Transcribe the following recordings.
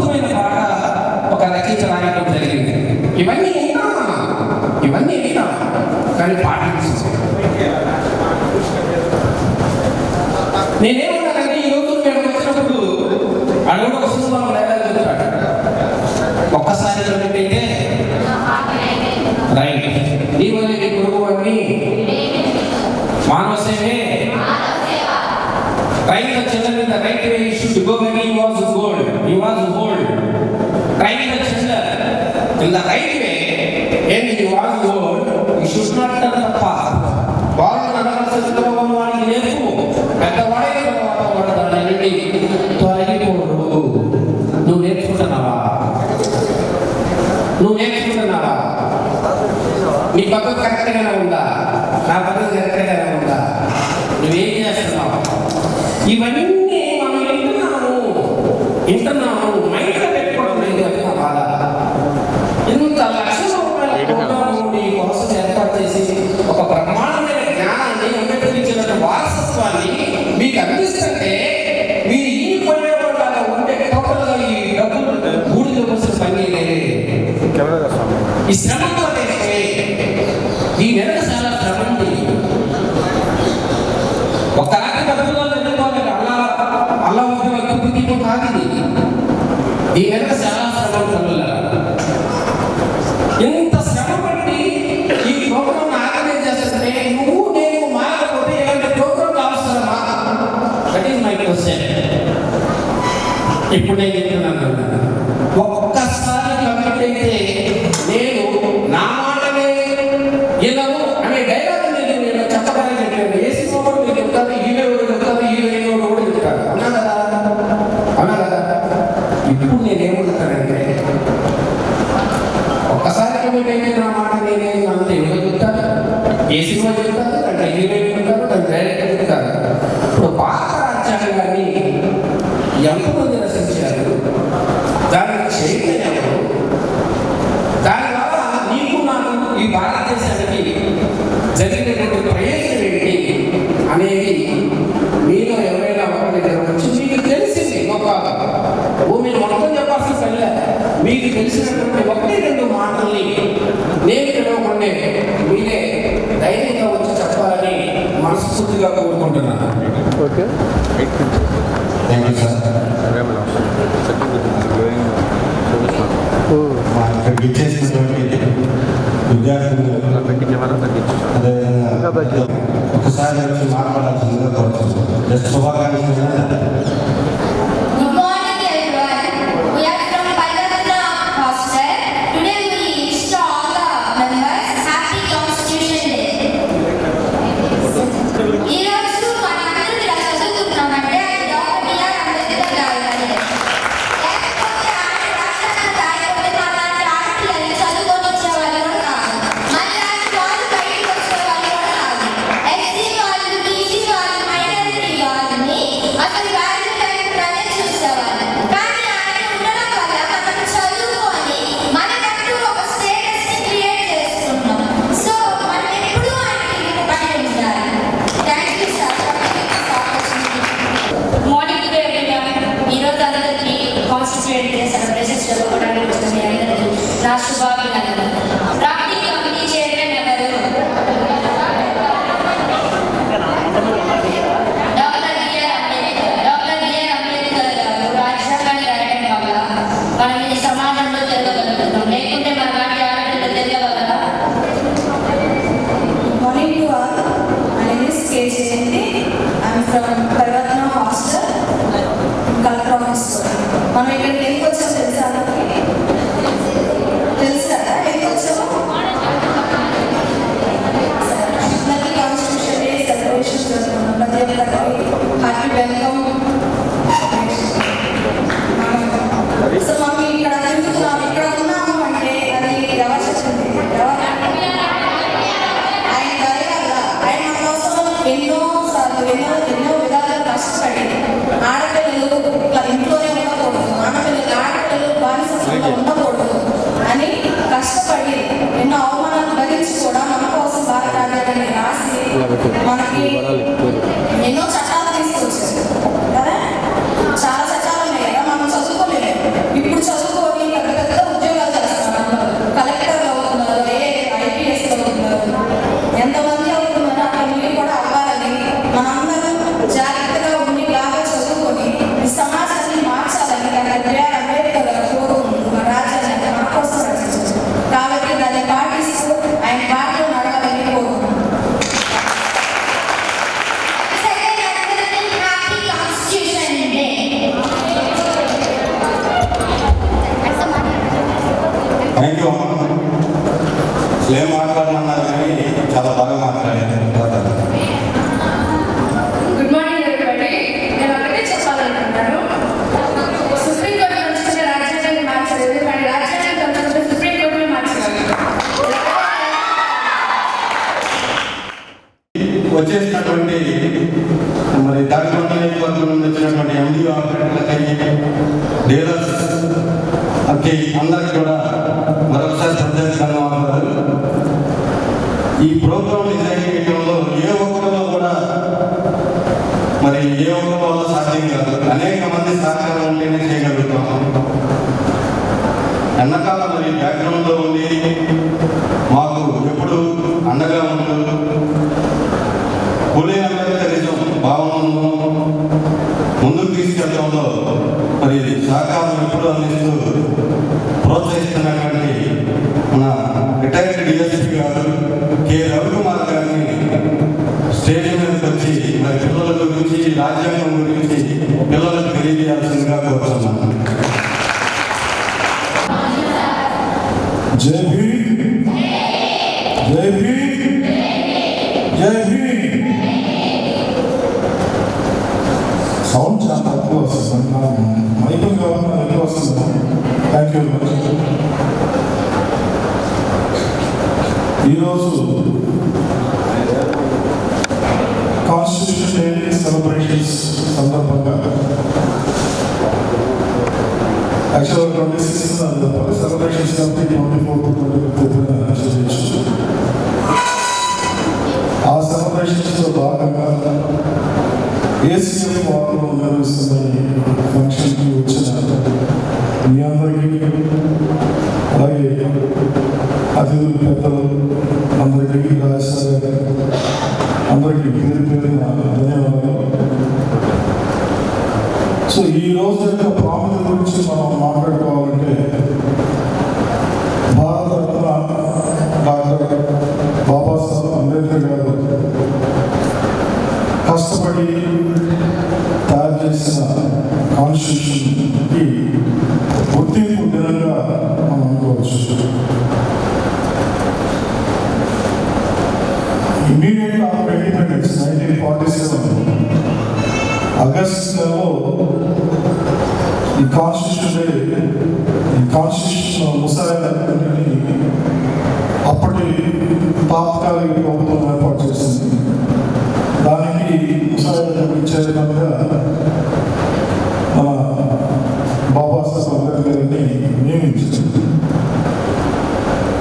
అద్భుతమైన పాట ఒక రచయిత రాయడం జరిగింది. ఇవన్నీ విన్నాం కానీ పాటించాం. నేనేమన్నానంటే ఈరోజు మేము వచ్చినప్పుడు అడుగు ఒక సుందరం డైలాగ్ చెప్తాడు. ఒక్కసారి చదివితే రైట్ నీ వల్ల గురువు అని మానవ సేవే Trying the children in the right way, he should go when he was old. Trying the children in the right way, when he was old, he should not turn the path. వాళ్ళు నడవలసిన వాడికి లేదు, పెద్దవాడే వాడి తొలగిపోడు. నువ్వు నేర్చుకుంటున్నావా? నీ పక్కకు కరెక్ట్గానే ఉందా? నా పక్కకు కరెక్ట్గానే ఉందా? నువ్వేం చేస్తున్నావు? ఇవన్నీ మనం వింటున్నాము మైండ్లో పెట్టుకోవడం లేదు. అది నా బాధ. ఇంత లక్షల రూపాయలు మీ కోసం ఏర్పాటు చేసి ఒక బ్రహ్మాండమైన జ్ఞానాన్ని అంబేద్కరించిన వారసత్వాన్ని మీకు అందిస్తుంటే మీరు ఈ పోయేవాళ్ళగా ఉంటే టోటల్గా ఈ డబ్బులు బూడిద కోసం పని ఈ శ్రమంతో ఈ వెనక చాలా శ్రమ ఉంది. ఒకలాంటి డబ్బులు అలా ఉద్యోగం కాదు. ఈ వెనక చాలా శ్రమ పనుల ఇంత శ్రమ పట్టి ఈ ప్రోగ్రామ్ ఆర్గనైజ్ చేస్తుంటే నువ్వు నేను మారకపోతే ఇలాంటి ప్రోగ్రామ్ అవసరమా? That is my question. ఇప్పుడు నేను చెప్తున్నాను, ఒక్కసారి కమిట్ అయితే నేను నా మాటనే ఇలాను అనే డైలాగ్ నేను చెప్పడానికి చెప్పాను. ఏ సినిమా మీరు చెప్తారు, హీరో చెప్తారు, హీరోయిన్ కూడా చెప్తారు. అవునా కదా? ఇప్పుడు నేనేమవుతానంటే ఒక్కసారి కమిట్ అయితే నా మాట నేనే అంత ఎవరో చెప్తాను, ఏ సినిమా చెప్తారు, అంటే హీరోయిన్ చెప్తారు, దాని డైరెక్టర్ చెప్తారు. ఇప్పుడు పాత రాజ్యాంగాన్ని ఎంతమంది రచించారు, దానికి చైతన్యం ఎవరు, దానివల్ల నీకు నాకు ఈ భారతదేశానికి జరిగినటువంటి ప్రయోజనం ఏంటి అనేది మీలో ఎవరైనా ఒకటి వచ్చి మీకు తెలిసింది. ఒక మీరు మొత్తం చెప్పాల్సిన పనిలే, మీకు తెలిసినటువంటి 1-2 మాటల్ని నేను తెలియకుండా మీరే ధైర్యంగా వచ్చి చెప్పాలని మనస్ఫూర్తిగా కోరుకుంటున్నాను. Okay, thank you sir. మా ఇక్కడికి ఇచ్చేసినటువంటి విద్యార్థులు ఒకసారి వచ్చి మాట్లాడాల్సిందిగా కోరుతున్నాను. జస్ట్ శుభాకాంక్షలు. మనం ఇక్కడికి ఎందుకు వచ్చామో తెలుసా? తెలుసు థ్యాంక్ యూ అమ్మ. అసలు ఏం మాట్లాడమన్నారు కానీ చాలా బాగా మాట్లాడారు. Good morning everybody. నేను ఒకటే చెప్పాలనుకుంటున్నాను. సుప్రీంకోర్టు నుంచి రాజ్యాంగాన్ని మార్చలేదు, కానీ రాజ్యాంగం తలుచుకుంటే సుప్రీంకోర్టుని మార్చలేదు. వచ్చేసినటువంటి మరి తాడికొండ నియోజకవర్గం నుండి వచ్చినటువంటి ఎండి ఆపరేటర్లకి, డీలర్స్ అందరికి కూడా మరొకసారి ప్రత్యేక ధన్యవాదాలు. ఈ ప్రోగ్రాం డిజైన్ చేయడంలో ఏ ఒక్కరిలో కూడా మరి ఏ ఒక్కరి వల్ల సాధ్యం కాదు. అనేక మంది సహకారం ఉంటేనే చేయగలుగుతాం. ఎన్నకాలం మరి బ్యాక్గ్రౌండ్లో ఉండి మాకు ఎప్పుడు అండగా ఉంటూ పులి అంబేద్కరిజం భావనను ముందుకు తీసుకెళ్లడంలో మరి సహకారం ఎప్పుడు అందిస్తూ ప్రోత్సహిస్తున్నటువంటి మన రిటైర్డ్ డిఎస్పీ గారు కె రవికుమార్ గారిని స్టేజ్ మీదకి వచ్చి మరి పిల్లల గురించి, రాజ్యాంగం గురించి పిల్లలకు తెలియజేయాల్సిందిగా కోరుతున్నాను. జై భీమ్, జై భీమ్, జై భీమ్. సౌండ్ చాలా తక్కువ వస్తుంది, మైకులు కావాలి ఎక్కువ వస్తుంది. Thank you. ఈరోజు కాన్స్టిట్యూషన్ డే సెలబ్రేషన్స్ సందర్భంగా యాక్చువల్గా 26 సెలబ్రేషన్స్ కాబట్టి 24 చేయొచ్చు. ఆ సెలబ్రేషన్స్లో భాగంగా ఏసీఎఫ్ వాళ్ళు నిర్వహిస్తున్న ఫంక్షన్కి వచ్చిన మీ అందరికీ, అలాగే అతిథులు పెద్దలు అందరికీ, రాజశేఖర్ అందరికీ పేరు పేరున ధన్యవాదాలు. సో ఈ రోజు యొక్క ప్రాముఖ్యత గురించి మనం మాట్లాడుకోవాలంటే భారతరత్న డాక్టర్ బాబాసాహెబ్ అంబేద్కర్ గారు కష్టపడి తయారు చేసిన కాన్స్టిట్యూషన్కి గుర్తింపు దినంగా మనం అనుకోవచ్చు. ఇమీడియట్ ఆఫ్టర్ ఇండిపెండెన్స్ 1947 ఆగస్ట్ నెలలో ఈ కాన్స్టిట్యూషన్ ముసాయిదాని అప్పటి తాత్కాలిక ప్రభుత్వం ఏర్పాటు చేసింది. దానికి ముసాయిదా చైర్మన్గా మన బాబాసాహెబ్ అంబేద్కర్ గారిని నియమించింది.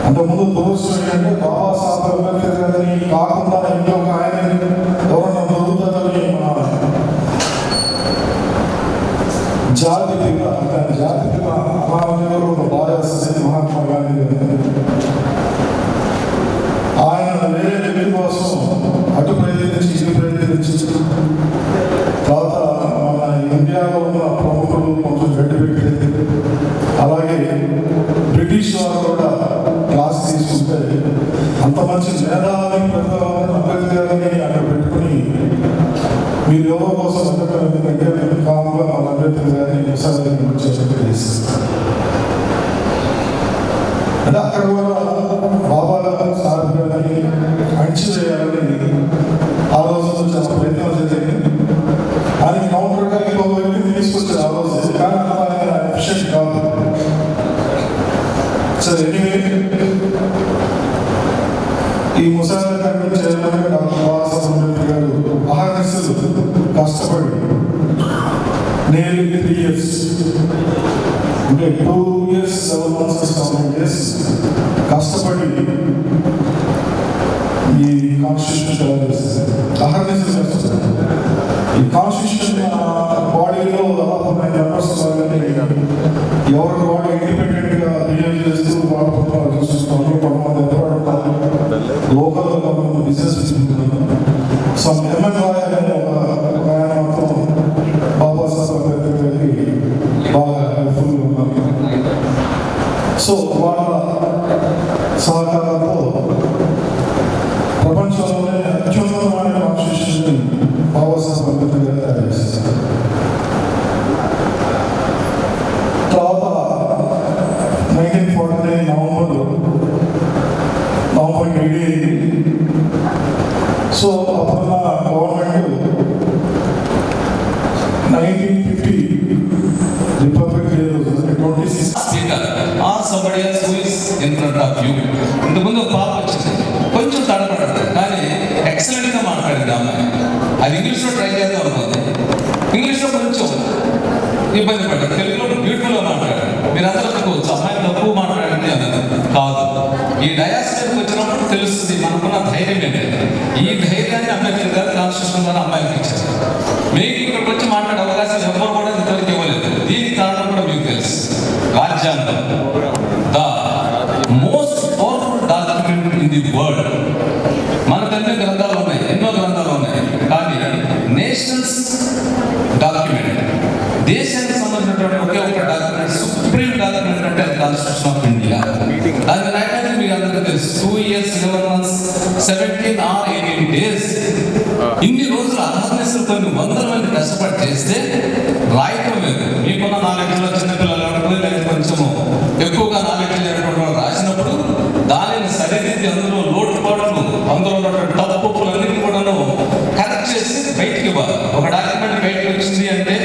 అంతకుముందు దురదృష్టం ఏంటంటే బాబాసాహెబ్ అంబేద్కర్ గారిని కాకుండా ఇంకొక ఆయన ఎవరన్నా దొరుకుతారని మన జాతిపిత మహాత్మా గాంధీ గారు ఆయన వేరే వ్యక్తి కోసం అటు ప్రయత్నించి ఇటు ప్రయత్నించి తర్వాత మన ఇండియాలో ఉన్న ప్రముఖులు కొంచెం గడ్డిపెట్టి, అలాగే బ్రిటిష్ వారు కూడా క్లాస్ తీసుకుంటే అంత మంచి మేధావి పెద్దవారిని అంబేద్కర్ గారిని అక్కడ పెట్టుకుని మీరు ఎవరో కోసం ఎందుకంటే కామ్గా మన అంబేద్కర్ గారిని ముసాయిదాని గురించి అంటే అక్కడ కూడా బాబా సార్ గారిని అణిచివేయాలని ఆ రోజుల్లో చాలా ప్రయత్నం జరిగింది. ఆయన కౌంటర్గా ఇంకొక వ్యక్తిని తీసుకొచ్చారు ఆ రోజు, కానీ ఆయన ఎఫిషియెంట్ కాదు. సరే, ఎనీవే ఈ ముసాయిదా కమిటీ చైర్మన్గా డాక్టర్ బాబాసాహెబ్ అంబేద్కర్ గారు అహర్నిశలు కష్టపడి nearly 3 years, అంటే 2 years 7 months 7 days కష్టపడి ఈ కాన్స్టిట్యూషన్ తయారు చేస్తారు. అహర్నిశలు కష్టపడి ఈ కాన్స్టిట్యూషన్ బాడీలో దాదాపు 9 members ఎవరికి వాళ్ళు ఇండిపెండెంట్గా బిహేవ్ చేస్తూ వాళ్ళు చూస్తున్నారు. కొంతమంది లోకల్ బిజినెస్ సమ్ ఎంఎన్ఆర్ అనే ఒక ఆయన మొత్తం బాబాసాహెబ్ అంబేద్కర్ గారికి బాగా హెల్ప్ఫుల్గా ఉన్నారు. సో వాళ్ళ సహకారంతో ప్రపంచంలోనే అత్యున్నతమైన కాన్స్టిట్యూషన్ బాబాసాహెబ్ అంబేద్కర్ గారు తయారు చేస్తారు. తర్వాత 1949 November somebody else who is in front of you. ఇంతకుముందు ఒక పాప వచ్చింది, కొంచెం తడపడదు కానీ ఎక్సలెంట్గా మాట్లాడింది అమ్మాయి. అది ఇంగ్లీష్లో ట్రై చేద్దాం అనుకుంది, ఇంగ్లీష్లో కొంచెం ఇబ్బంది పడ్డారు, తెలుగులో బ్యూటిఫుల్గా మాట్లాడారు. మీరు అందరూ అనుకోవచ్చు అమ్మాయి తక్కువ మాట్లాడింది అన్నది కాదు. ఈ డయాస్ మీదకి వచ్చినప్పుడు తెలుస్తుంది మనకున్న ధైర్యం ఏంటంటే. ఈ ధైర్యాన్ని అంబేద్కర్ గారు కాన్స్టిట్యూషన్ ద్వారా అమ్మాయికి ఇచ్చారు. మీకు ఇక్కడికి వచ్చి మాట్లాడే అవకాశం ఎవరు కూడా ఇంతవరకు ఇవ్వలేదు. దీనికి కారణం కూడా మీకు తెలుసు, రాజ్యాంగం. The most powerful document in the world. మనకు ఎన్నో గ్రంథాలు ఉన్నాయి, ఎన్నో గ్రంథాలు ఉన్నాయి, కానీ నేషనల్స్ డాక్యుమెంట్, దేశానికి సంబంధించినటువంటి ఒకే ఒక డాక్యుమెంట్, సుప్రీం డాక్యుమెంట్ అంటే కాన్స్టిట్యూషన్ ఆఫ్ ఇండియా. దాని రాయడానికి మీకు అందరికీ తెలుసు, 2 years 11 months 17 or 18 days. ఇన్ని రోజులు అహర్నిశలు కొన్ని వందల మంది కష్టపడి చేస్తే రాయటం లేదు. మీకున్న నాలెడ్జ్లో చిన్నపిల్లలు లేకపోతే కొంచెము ఎక్కువగా నాలెడ్జ్ లేనటువంటి వాళ్ళు రాసినప్పుడు దానిని సరిదిద్ది అందులో లోటుపాట్లు, అందులో ఉన్నటువంటి తప్పులన్నింటినీ కూడాను కరెక్ట్ చేసి బయటికి ఇవ్వాలి. ఒక డాక్యుమెంట్ బయటకు వచ్చింది అంటే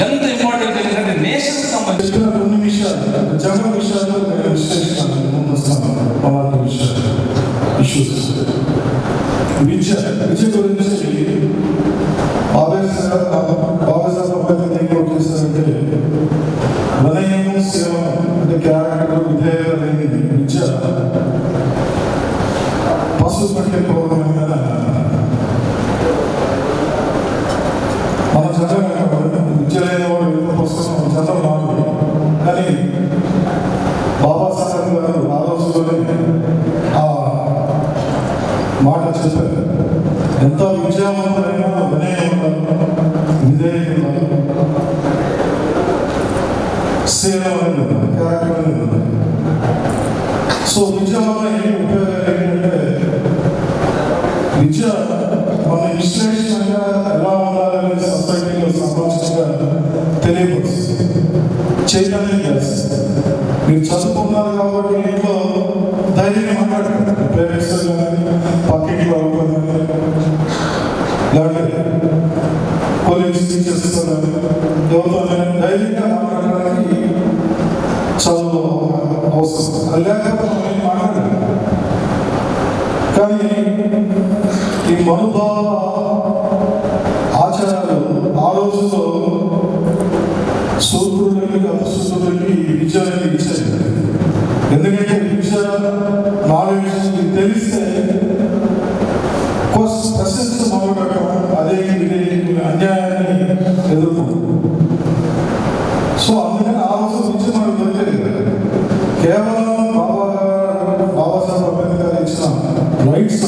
ఎంత ఇంపార్టెంట్ ఎందుకంటే నేషన్ సంబంధించిన కొన్ని విషయాలు, జనరల్ విషయాలు నేను విశ్లేషిస్తాను. ముందు వస్తాను అలాంటి విషయాలు, ఇష్యూస్. విద్య గురించి బాబాసాహెబ్ అంబేద్కర్ ఏం చేశారంటే వినయము, సేవ అంటే క్యారెక్టర్, విధేయత అనేది విద్య పశువు కంటే పౌరమైన మన చదవ విద్య లేని వాడు ఎంత పుస్తకం చదవనాడు. కానీ బాబాసాహెబ్ గారు ఆ రోజుల్లోనే ఆ మాట చెప్పారు. ఎంత విద్యావంతులైనా వినయం ఉండాలి, విధేయత ఉండాలి, సేవ అనేది ఉండాలి, క్యారెక్టర్ అనేది ఉండాలి. సో విద్య వల్ల ఏమి ఉపయోగాలు ఏంటంటే విద్య మన విశ్లేషణగా ఎలా ఉండాలని సొసైటీలో సంబంధించిగా తెలియపరుస్తుంది, చైతన్యం చేస్తుంది. మీరు చదువుకున్నారు కాబట్టి ఇంట్లో ధైర్యం మాట్లాడుతుంది, పేరెంట్స్ కానీ పక్కింట్లో లేకపోతే పోలీస్ టీచర్స్ ఎవరితో ధైర్యంగా మాట్లాడడానికి చదువు అవసరం. అది లేకపోతే మనం మాట్లాడాలి. కానీ ఈ మనుభావ ఆచారాలు ఆ రోజుల్లో సూర్యుడికి అపసూర్యుడికి విద్య అనేది ఇచ్చారు. ఎందుకంటే విద్య నాలెడ్జ్ తెలిస్తే క్వశ్చన్స్ మొదలుపెట్టడం, అదే ఇది అన్యాయాన్ని ఎదుర్కొంటాం. సో అందుకని ఆ రోజు విద్య మనకు దొరికేది కేవలం బాబాసాహెబ్ అంబేద్కర్ ఇచ్చిన rights,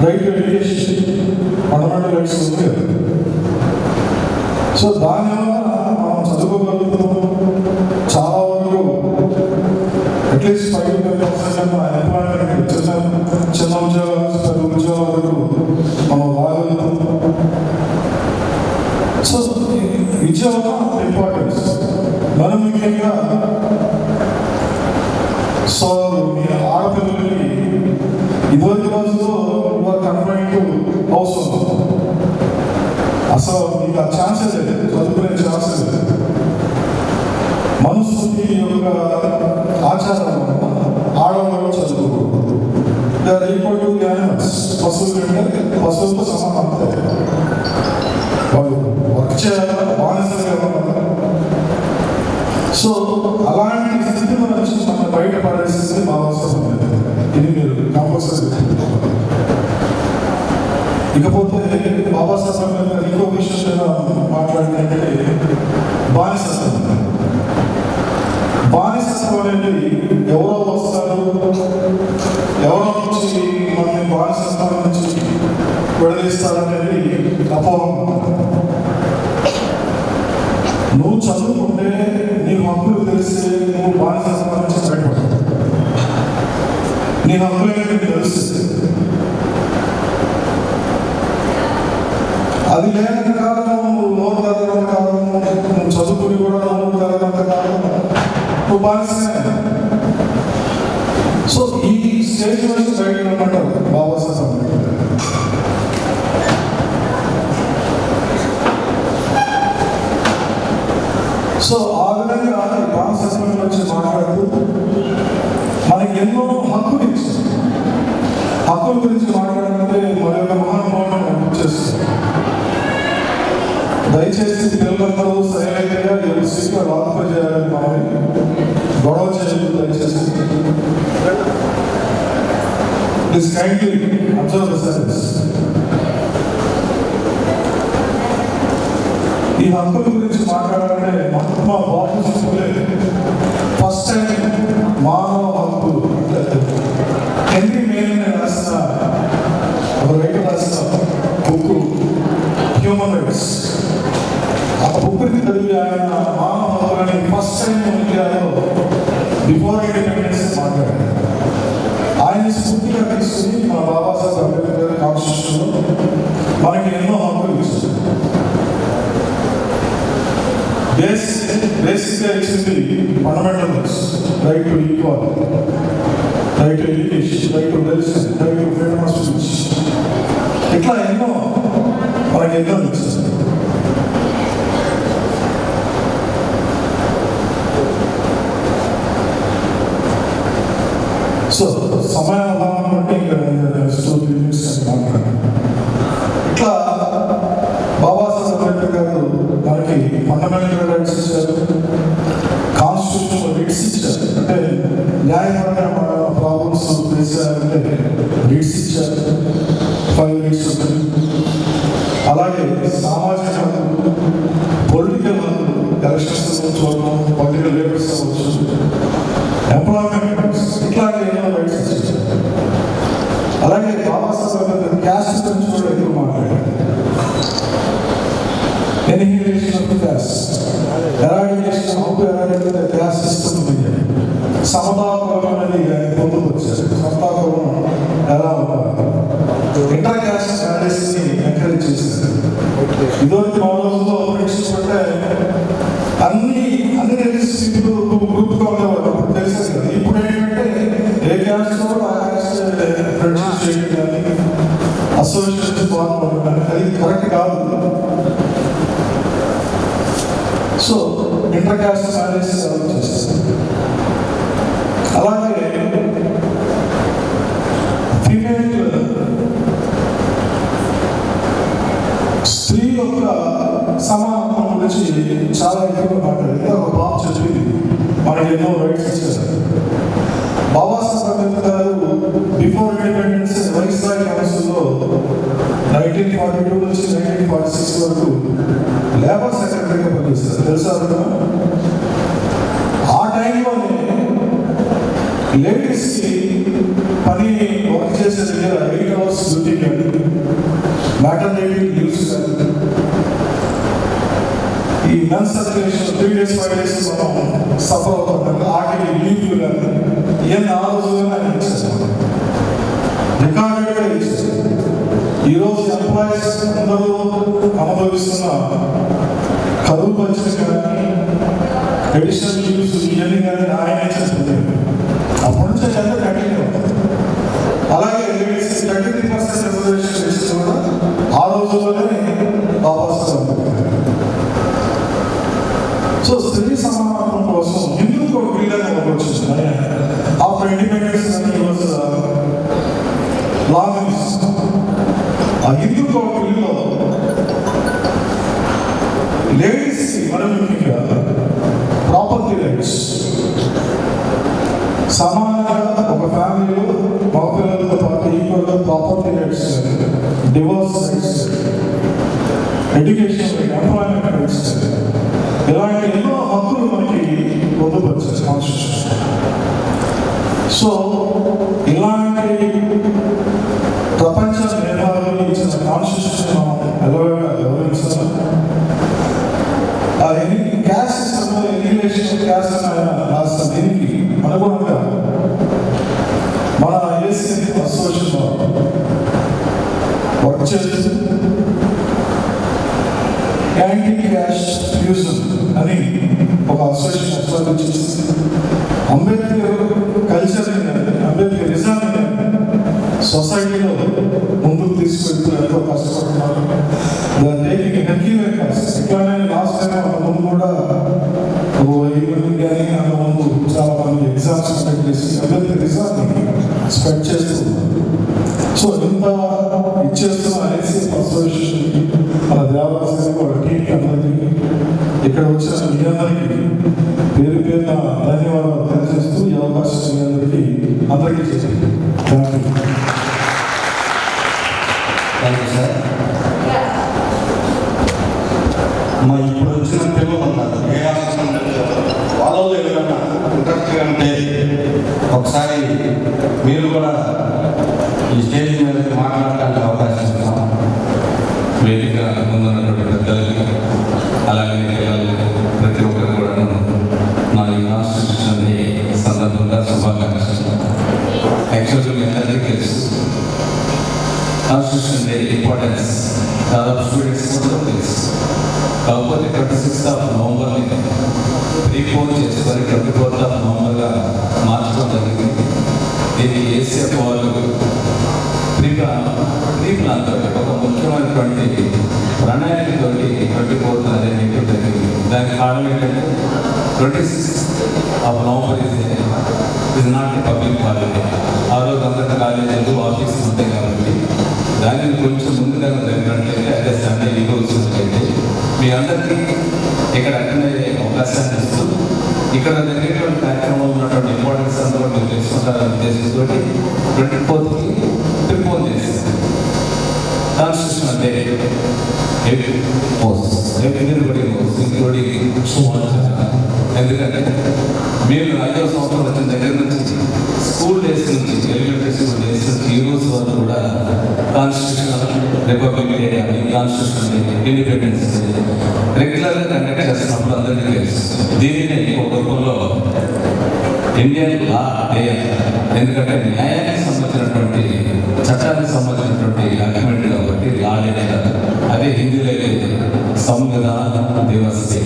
right to education, fundamental rights ఉంది. సో దానివల్ల మనం చదువుకోగలుగుతాం. చాలా వరకు అట్లీస్ట్ 5-10% ఎంప్లాయ్మెంట్, చిన్న ఉద్యోగాలు, పెద్ద ఉద్యోగాలకు మనం రాగలుగుతాం. సో విద్య వల్ల ఇంపార్టెన్స్ మనం ముఖ్యంగా. సో మీ ఆడపిల్లలకి ఇదివరకు రోజుల్లో కన్ఫైన్ టు హౌస్ ఉంది. అసలు మీకు ఆ ఛాన్స్ లేదు, చదువుకునే ఛాన్స్ లేదు. మనుస్మృతి యొక్క ఆచారం ఆడవాళ్ళు చదువుకోకూడదు. They are equal to the animals. పశువులు అంటే పశువులతో సమానం. అంతే వాళ్ళు వర్క్ చేయాలి, బానిసలుగా ఉండాలి. సో అలాంటి స్థితి నుంచి మనం బయటపడేసింది బాబాసాహెబ్ అంబేద్కర్. ఇది మీరు కంపల్సరీ. ఇకపోతే బాబాసాహెబ్ అంబేద్కర్ ఇంకో విషయం మాట్లాడినట్టే బానిసత్వం. బానిసత్వం అనేది ఎవరో వస్తారు, ఎవరో వచ్చి మనల్ని బానిసత్వం నుంచి విడదీస్తారనేది అపోహం. నువ్వు చదువుకుంటే నీ హక్కులు తెలిస్తే నువ్వు బానిసత్వం నుంచి బయటపడతావు. నీ హక్కులు ఏంటి తెలుస్తుంది. అది లేనంత కాలం నువ్వు నోరు తగ్గడం కాలం, నువ్వు చదువుకుని కూడా నోరు తగ్గడంత కాలం నువ్వు బానిసనే. సో ఈ స్టేజ్ నుంచి బయటకు రమ్మంటారు బాబాసాహెబ్ అంబేద్కర్. సో ఆ విధంగా బానిస ఎన్నో హక్కులు ఇచ్చారు. హక్కుల గురించి మాట్లాడాలంటే మరి ఒక మహానుభావులను చేస్తారు. దయచేసి పిల్లలందరూ సైలెంట్గా ఎవరి సీట్లో లాక్ చేయాలని మనవి. గొడవ చేయలేదు దయచేసి. Please kindly observe the silence. ఈ హక్కుల గురించి మాట్లాడాలంటే మహాత్మా బాపూజీ ఫులే ఫస్ట్ టైం మానవ హక్కులు హెన్రీ మేలిన్ రాసిన ఒక రైటర్ రాసిన బుక్ హ్యూమన్ రైట్స్. ఆ బుక్ని చదివి ఆయన మానవ హక్కులని ఫస్ట్ టైం ఇండియాలో బిఫోర్ ఇండిపెండెన్స్ మాట్లాడారు. ఆయన స్ఫూర్తిగా తీసుకుని మన బాబాసాహెబ్ అంబేద్కర్ కాన్స్టిట్యూషన్లో మనకి ఎన్నో హక్కులు ఇచ్చారు. బేసిక్గా ఇచ్చింది fundamental rights, right to equality, right to education, right to religion, right to freedom of speech. ఇట్లా ఎన్నో మనకి ఎన్నో ఇచ్చారు. సో సమయాభావం బట్టి ఇక్కడ మాట్లాడారు. ఇట్లా బాబాసాహెబ్ అంబేద్కర్ గారు మనకి ఫండమెంటల్ రైట్స్ ఇచ్చారు, కాన్స్టిట్యూషనల్ రైట్స్ ఇచ్చారు. అంటే న్యాయపరమైన ప్రాబ్లమ్స్ ఫేస్ చేయాలంటే రైట్స్ ఇచ్చారు, 5 రైట్స్ ఉంటాయి. అలాగే సామాజిక హక్కులు, పొలిటికల్ హక్కులు, ఎలక్షన్స్ చూడడం, పొలిటికల్ లీడర్స్ అవ్వచ్చు, ఎంప్లాయ్మెంట్ రైట్స్, ఇట్లాంటి ఎన్నో రైట్స్ ఇచ్చారు. అలాగే బాబాసాహెబ్ అంబేద్కర్ క్యాస్ట్ గురించి కూడా ఎక్కువ మాట్లాడారు. Annihilation of caste, eradication of caste system, సమతాకులం అనేది పొందుకొచ్చారు. సమతాకులం ఎలా ఉండాలి, ఇంటర్ క్యాస్ట్ మ్యారేజ్ని ఎంకరేజ్ చేశారు. ఇదివరకు మా రోజుల్లో అంటే అన్ని గ్రూప్గా ఉండేవారు, తెలిసేది కదా. ఇప్పుడు ఏంటంటే ఏ క్యాస్ట్ కూడా ఆ క్యాస్ట్ ఫ్రెండ్షిప్ చేయడం కానీ అసోసియేషన్ బాగుండడం కానీ అది కరెక్ట్ కాదు. సో ఇంటర్ క్యాస్ట్ మ్యారేజ్ చేస్తారు. అలాగే ఫీమేల్ స్త్రీ యొక్క సమానత్వం గురించి చాలా ఎక్కువగా మాట్లాడింది. ఒక బాబు చెప్పింది మనకి ఎన్నో రైట్స్ ఇచ్చారు. బాబాసాహెబ్ అంబేద్కర్ గారు బిఫోర్ ఇండిపెండెన్స్ వైస్రాయ్ కౌన్సిల్లో 1942 నుంచి 1946 వరకు లేబర్ సెక్రటరీగా పనిచేస్తారు. తెలుసా? ఆ టైంలోనే లేడీస్కి పని వర్క్ చేసే దగ్గర 8 hours డ్యూటీ కానీ, మ్యాటర్నిటీ లీవ్స్ కానీ, ఈ మెన్స్ సర్క్యులేషన్ 3 days 5 days మనం సఫర్ అవుతాం, ఆటకి లీవ్లు కానీ ఇవన్నీ ఆ రోజుల్లోనే ఇచ్చేస్తాం, రికార్డెడ్గా ఇచ్చేస్తాం. ఈరోజు ఎంప్లాయీస్ అందరూ అనుభవిస్తున్న కరువు పంచిన కానీ అడిషనల్ లీవ్స్ ఇవన్నీ కానీ ఆయనే చేస్తుంది. అప్పటి నుంచి ఎంత కంటిన్యూ అవుతుంది. అలాగే 33% రిజర్వేషన్ చేసిన కూడా ఆ రోజుల్లోనే బాబాసాహెబ్ అంబేద్కర్. సో స్త్రీ సమానత్వం కోసం హిందూ ఒక బిల్ అని వచ్చింది. ఆఫ్టర్ ఇండిపెండెన్స్ లాంగ్ ఆ హిందూ ఒక బిల్లులో లేడీస్కి మనం ముఖ్యంగా ప్రాపర్టీ రైట్స్, సమానంగా ఒక ఫ్యామిలీలో మగపిల్లలతో పాటు ఈక్వల్గా property rights, divorce rights, education right, employment rights, ఇలాంటి ఎన్నో హక్కులు మనకి పొందుపరిచారు కాన్స్టిట్యూషన్. సో ఇలాంటి ప్రపంచ మేధావులు ఇచ్చిన కాన్స్టిట్యూషన్ మనం ఎలాగా గౌరవించాలి. క్యాస్ట్ సిస్టంలో ఎడ్యుకేషన్ క్యాస్ట్ రాసిన దీనికి అనుగుణంగా మన ఏసీ అసోసియేషన్ వర్క్ చేస్తూ యాంటీ క్యాస్ట్ ఫ్యూజన్ అని ఒక అసోసియేషన్ ఎస్టాబ్లిష్ చేసి అంబేద్కర్ కల్చర్ని, అంబేద్కర్ నిజాన్ని సొసైటీలో ముందుకు తీసుకెళ్తూ ఎంతో కష్టపడుతున్నారు. ఇట్లానే లాస్ట్ టైం ముందు కూడా 1000 మంది కానీ ముందు చాలా మంది ఎగ్జామ్స్ కండక్ట్ చేసి అంబేద్కరిజాన్ని స్ప్రెడ్ చేస్తున్నారు. సో ఇంత ఇచ్చేస్తున్న ఐసీ అసోసియేషన్కి మన దేవాలయానికి వాళ్ళ టీంకి అందరికీ ఇక్కడ వచ్చిన మీ అందరికీ పేరు పేరున ధన్యవాదాలు తెలియజేస్తూ ఈ అవకాశం మీ అందరికీ చేసింది. Thank you. Thank you sir. మా ఇప్పుడు వచ్చిన పిల్లలు ఉన్నారు, ఏ హాస్పిటల్ వాళ్ళలో ఎవరైనా ఇంట్రెస్ట్గా ఉంటే ఒకసారి మీరు కూడా ఈ స్టేజ్ మీద మాట్లాడడానికి అవకాశం ఇస్తాం. వేదిక ముందున్నటువంటి పెద్దలకి అలాగే పిల్లలకి ప్రతి ఒక్కరు కూడా నా ఈ కాన్స్టిట్యూషన్ డే సందర్భంగా శుభాకాంక్షలు. యాక్చువల్గా మీ అందరికీ తెలుసు కాన్స్టిట్యూషన్ డే ఇంపార్టెన్స్ దాదాపు స్టూడెంట్స్ కూడా తెలుసు. కాకపోతే 26th నవంబర్ని ప్రీపోన్ చేసుకొని 24th నవంబర్గా మార్చడం జరిగింది. దీనికి ఏసీఎఫ్ వాళ్ళు ప్రీ ప్లాన్ తోటి ఒక ముఖ్యమైనటువంటి ప్రణాళికతో 24th అదే మీటింగ్ జరిగింది. దానికి కారణం ఏంటంటే 26th నవంబర్ ఇది నాట్ ఏ పబ్లిక్ హాలిడే. ఆ రోజు అందరి కాలేజీలు ఆఫీసులు ఉంటాయి కాబట్టి దానిని కొంచెం ముందుగా జరిగినట్లయితే అదే సండే ఈ రోజు ఉన్నట్లయితే మీ అందరికీ ఇక్కడ అటెండ్ అయ్యే అవకాశాన్ని ఇస్తూ ఇక్కడ జరిగేటువంటి కార్యక్రమంలో ఉన్నటువంటి ఇంపార్టెన్స్ అందరూ మీరు తెలుసుకుంటారనే ఉద్దేశంతో 24th ప్రిపోజ్ చేశారు. కాన్స్టిట్యూషన్ డే ఎందుకంటే మేము 5వ సంవత్సరం వచ్చిన దగ్గర నుంచి స్కూల్ డేస్ నుంచి ఎలిమెంటరీ స్కూల్ డేస్ నుంచి ఈ రోజు వరకు కూడా కాన్స్టిట్యూషన్ రిపబ్లిక్ డే అని కాన్స్టిట్యూషన్ డే ఇండిపెండెన్స్ డే రెగ్యులర్గా కండక్ట్ చేస్తున్నప్పుడు అందరికీ తెలుసు. దీనిని ఒక రూపంలో ఇండియన్ లా డే ఎందుకంటే న్యాయానికి సంబంధించినటువంటి చట్టానికి సంబంధించినటువంటి డాక్యుమెంట్ కాబట్టి లా డే అంటారు. అదే హిందీలో అయితే సంవిధాన దివస్ డే.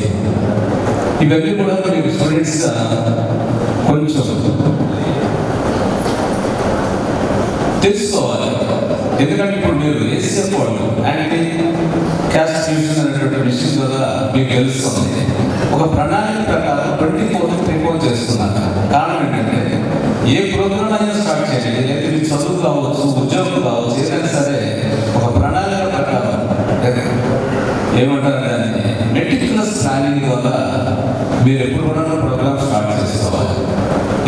ఇవన్నీ కూడా మీకు స్టూడెంట్స్గా కొంచెం తెలుసుకోవాలి. ఎందుకంటే ఇప్పుడు మీరు ఏసీఎఫ్ వాళ్ళు యాంటీ క్యాస్ట్ ఫ్యూజన్ అనేటువంటి విషయం ద్వారా మీకు తెలుస్తుంది. ఒక ప్రణాళిక ప్రకారం 24th ప్రిపోజ్ చేస్తున్నారు. కారణం ఏంటంటే ఏ ప్రోగ్రామ్ అయినా స్టార్ట్ చేయండి, లేదా మీ చదువు కావచ్చు, ఉద్యోగం కావచ్చు, ఏదైనా సరే ఒక ప్రణాళిక ప్రకారం ఏమంటారు దాన్ని మెటిక్యులస్ ప్లానింగ్ ద్వారా మీరు ఎప్పుడు కూడా ప్రోగ్రామ్ స్టార్ట్ చేసుకోవాలి.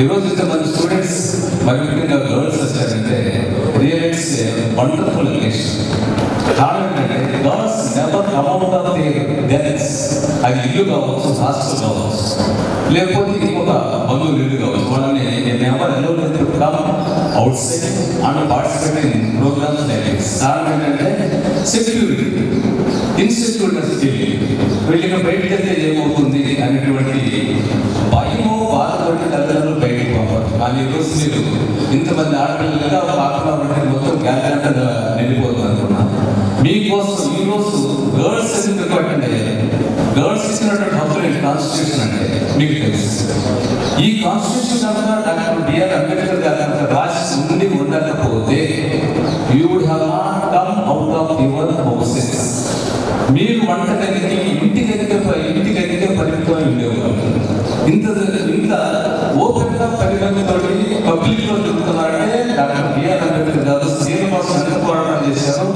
ఈరోజు ఇంతమంది స్టూడెంట్స్ మరి ముఖ్యంగా గర్ల్స్ వచ్చారంటే రియలైజ్ వండర్ఫుల్ అకేషన్. కారణం ఏంటంటే girls never come out of their dense. అది ఇల్లు కావచ్చు, హాస్టల్ కావచ్చు, లేకపోతే ఇంకొక బంధువులు ఇల్లు కావచ్చు. వాళ్ళని never allowed to come outside and participate in programmes like this. కారణం ఏంటంటే సెక్యూరిటీ, ఇన్సెక్యూరిటీ ఫీలింగ్, వీళ్ళకి బయటకు వెళ్తే ఏమవుతుంది అనేటువంటి భయము, బాధపడి తల్లిదండ్రులు బయటకు పంపారు. కానీ ఈరోజు మీరు ఇంతమంది ఆడపిల్లలుగా కాకుండా మొత్తం గ్యాలెంటర్గా నిండిపోతుంది అనుకున్నాను. మీకోసం ఈరోజు గర్ల్స్ ఎందుకు అటెండ్ అయ్యారు? గర్ల్స్ ఇచ్చినటువంటి హక్కులు కాన్స్టిట్యూషన్ అంటే మీకు తెలుసు. ఈ కాన్స్టిట్యూషన్ కనుక డాక్టర్ బిఆర్ అంబేద్కర్ గారు కనుక రాసి ఉండి ఉండకపోతే you would have not come out of your houses. మీరు వంటగదికి ఇంటికి పరిమితమై ఉండేవారు. ఇంత ఓపెన్గా పరిమితంతో పబ్లిక్లో తిరుగుతున్నారంటే డాక్టర్ బిఆర్ అంబేద్కర్ గారు స్త్రీల కోసం ఎంత పోరాటం చేశారు.